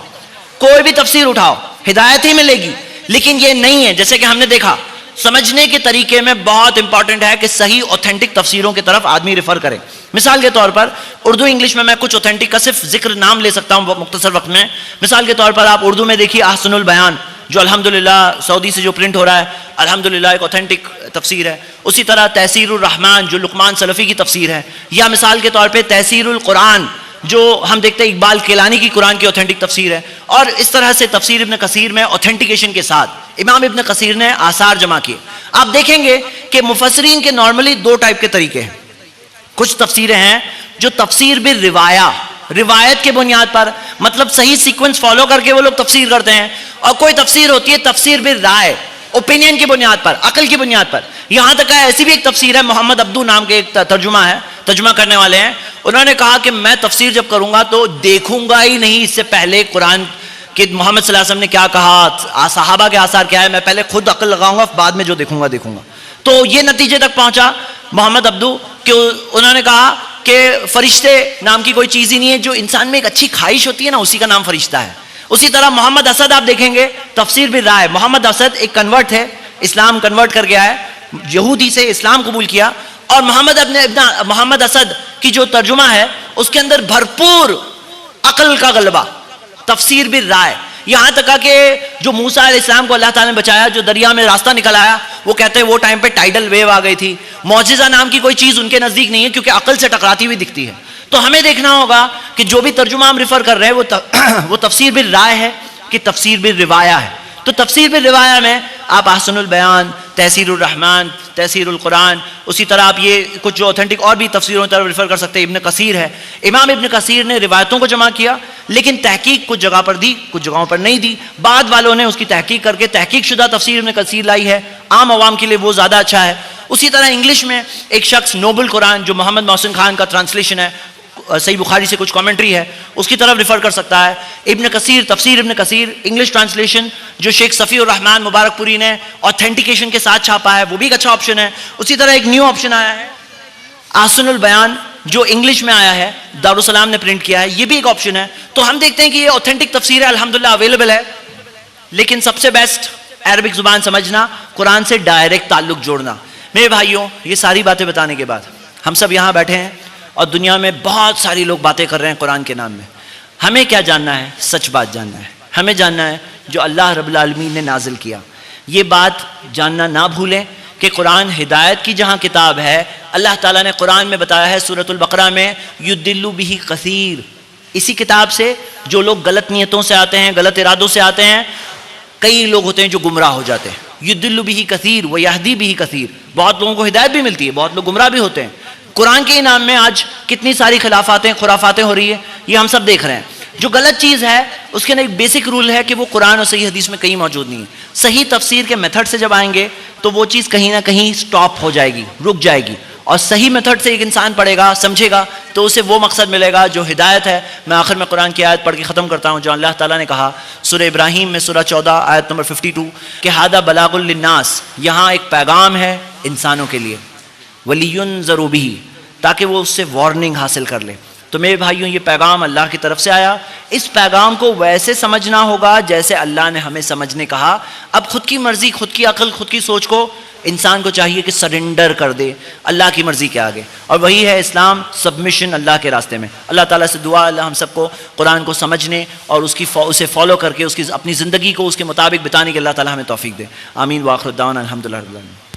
کوئی بھی تفسیر اٹھاؤ, ہدایت ہی ملے گی. لیکن یہ نہیں ہے. جیسے کہ ہم نے دیکھا, سمجھنے کے طریقے میں بہت امپورٹنٹ ہے کہ صحیح اوتھینٹک تفسیروں کی طرف آدمی ریفر کرے. مثال کے طور پر اردو انگلش میں کچھ اوتھینٹک کا صرف ذکر نام لے سکتا ہوں مختصر وقت میں. مثال کے طور پر آپ اردو میں دیکھیے احسن البیان, جو الحمدللہ سعودی سے جو پرنٹ ہو رہا ہے, الحمدللہ ایک اوتھینٹک تفسیر ہے. اسی طرح تحسیر الرحمن جو لقمان سلفی کی تفسیر ہے, یا مثال کے طور پہ تحسیر القرآن جو ہم دیکھتے ہیں اقبال کیلانی کی قرآن کی اوتھینٹک تفسیر ہے. اور اس طرح سے تفسیر ابن کثیر میں اوتھینٹیکیشن کے ساتھ امام ابن کثیر نے آثار جمع کیے. آپ دیکھیں گے کہ مفسرین کے نارملی دو ٹائپ کے طریقے ہیں. کچھ تفسیریں ہیں جو تفسیر بالروایا, روایت کے بنیاد پر, مطلب صحیح سیکوینس فالو کر کے وہ لوگ تفسیر کرتے ہیں. اور کوئی تفسیر ہوتی ہے تفسیر بالرائے, اوپینین کی بنیاد پر, عقل کی بنیاد پر. یہاں تک ہے ایسی بھی ایک تفسیر ہے, محمد عبدو نام کے ایک ترجمہ ہے, ترجمہ کرنے والے ہیں, انہوں نے کہا کہ میں تفسیر جب کروں گا تو دیکھوں گا ہی نہیں اس سے پہلے قرآن کہ محمد صلی اللہ علیہ وسلم نے کیا کہا, صحابہ کے آثار کیا ہے, میں پہلے خود عقل لگاؤں گا, بعد میں جو دیکھوں گا دیکھوں گا. تو یہ نتیجے تک پہنچا محمد عبدو کہ انہوں نے کہا کہ فرشتے نام کی کوئی چیز ہی نہیں ہے, جو انسان میں ایک اچھی خواہش ہوتی ہے نا اسی کا نام فرشتہ ہے. اسی طرح محمد اسد آپ دیکھیں گے تفسیر بالرائے. محمد اسد ایک کنورٹ ہے, اسلام کنورٹ کر گیا ہے, یہودی سے اسلام قبول کیا. اور محمد اسد کی جو ترجمہ ہے اس کے اندر بھرپور عقل کا غلبہ, تفسیر بالرائے. یہاں تک کہ جو موسیٰ علیہ السلام کو اللہ تعالیٰ نے بچایا, جو دریا میں راستہ نکل آیا, وہ کہتے ہیں وہ ٹائم پہ ٹائیڈل ویو آ گئی تھی. معجزہ نام کی کوئی چیز ان کے نزدیک نہیں ہے کیونکہ عقل سے ٹکراتی ہوئی دکھتی ہے. تو ہمیں دیکھنا ہوگا کہ جو بھی ترجمہ ہم ریفر کر رہے ہیں وہ تفسیر بالرائے ہے کہ تفسیر بالروایا ہے. تو تفسیر بالروایا میں آپ احسن البیان, تحسیر الرحمن, تحسیر القرآن, اسی طرح آپ یہ کچھ جو اوتھینٹک اور بھی تفسیروں کی طرف ریفر کر سکتے ہیں. ابن کثیر ہے, امام ابن کثیر نے روایتوں کو جمع کیا لیکن تحقیق کچھ جگہ پر دی, کچھ جگہوں پر نہیں دی. بعد والوں نے اس کی تحقیق کر کے تحقیق شدہ تفسیر ابن کثیر لائی ہے, عام عوام کے لیے وہ زیادہ اچھا ہے. اسی طرح انگلش میں ایک شخص نوبل قرآن جو محمد محسن خان کا ٹرانسلیشن ہے, صحیح بخاری سے کچھ کامنٹری ہے, اس کی طرف ریفر کر سکتا ہے. ابن کثیر, تفسیر ابن کثیر انگلش ٹرانسلیشن جو شیخ صفی الرحمن مبارک پوری نے اوتھینٹیکیشن کے ساتھ چھاپا ہے, وہ بھی ایک اچھا آپشن ہے. اسی طرح ایک نیو آپشن آیا ہے احسن البیان جو انگلش میں آیا ہے، دارالسلام نے پرنٹ کیا ہے، یہ بھی ایک آپشن ہے. تو ہم دیکھتے ہیں کہ یہ اوتھینٹک تفسیر ہے، الحمدللہ اویلیبل ہے. لیکن سب سے بیسٹ عربک زبان سمجھنا، قرآن سے ڈائریکٹ تعلق جوڑنا. میرے بھائیوں، یہ ساری باتیں بتانے کے بعد ہم سب یہاں بیٹھے ہیں اور دنیا میں بہت ساری لوگ باتیں کر رہے ہیں قرآن کے نام میں. ہمیں کیا جاننا ہے؟ سچ بات جاننا ہے. ہمیں جاننا ہے جو اللہ رب العالمین نے نازل کیا. یہ بات جاننا نہ بھولیں کہ قرآن ہدایت کی جہاں کتاب ہے، اللہ تعالیٰ نے قرآن میں بتایا ہے سورۃ البقرہ میں، یُضِلُّ بِهِ کثیر. اسی کتاب سے جو لوگ غلط نیتوں سے آتے ہیں، غلط ارادوں سے آتے ہیں، کئی لوگ ہوتے ہیں جو گمراہ ہو جاتے ہیں. یُضِلُّ بِهِ کثیر وَیَہْدِی بِهِ کثیر. بہت لوگوں کو ہدایت بھی ملتی ہے، بہت لوگ گمراہ بھی ہوتے ہیں. قرآن کے انعام میں آج کتنی ساری خلافاتیں، خرافاتیں ہو رہی ہیں، یہ ہم سب دیکھ رہے ہیں. جو غلط چیز ہے اس کے ایک بیسک رول ہے کہ وہ قرآن اور صحیح حدیث میں کہیں موجود نہیں ہے. صحیح تفسیر کے میتھڈ سے جب آئیں گے تو وہ چیز کہیں نہ کہیں سٹاپ ہو جائے گی، رک جائے گی. اور صحیح میتھڈ سے ایک انسان پڑھے گا، سمجھے گا، تو اسے وہ مقصد ملے گا جو ہدایت ہے. میں آخر میں قرآن کی آیت پڑھ کے ختم کرتا ہوں جو اللہ تعالیٰ نے کہا سورہ ابراہیم میں، سورہ 14 آیت نمبر 52 کہ ھذا بلاغ للناس، یہاں ایک پیغام ہے انسانوں کے لیے، وَلِيُنذَرُوا بِهِ، تاکہ وہ اس سے وارننگ حاصل کر لے. تو میرے بھائیوں، یہ پیغام اللہ کی طرف سے آیا. اس پیغام کو ویسے سمجھنا ہوگا جیسے اللہ نے ہمیں سمجھنے کہا. اب خود کی مرضی، خود کی عقل، خود کی سوچ کو انسان کو چاہیے کہ سرنڈر کر دے اللہ کی مرضی کے آگے. اور وہی ہے اسلام، سبمیشن اللہ کے راستے میں. اللہ تعالیٰ سے دعا اللہ ہم سب کو قرآن کو سمجھنے اور اسے فالو کر کے اس کی اپنی زندگی کو اس کے مطابق بتانے کی اللہ تعالیٰ ہمیں توفیق دے. آمین. وآخر دعوانا الحمدللہ رب العالمین.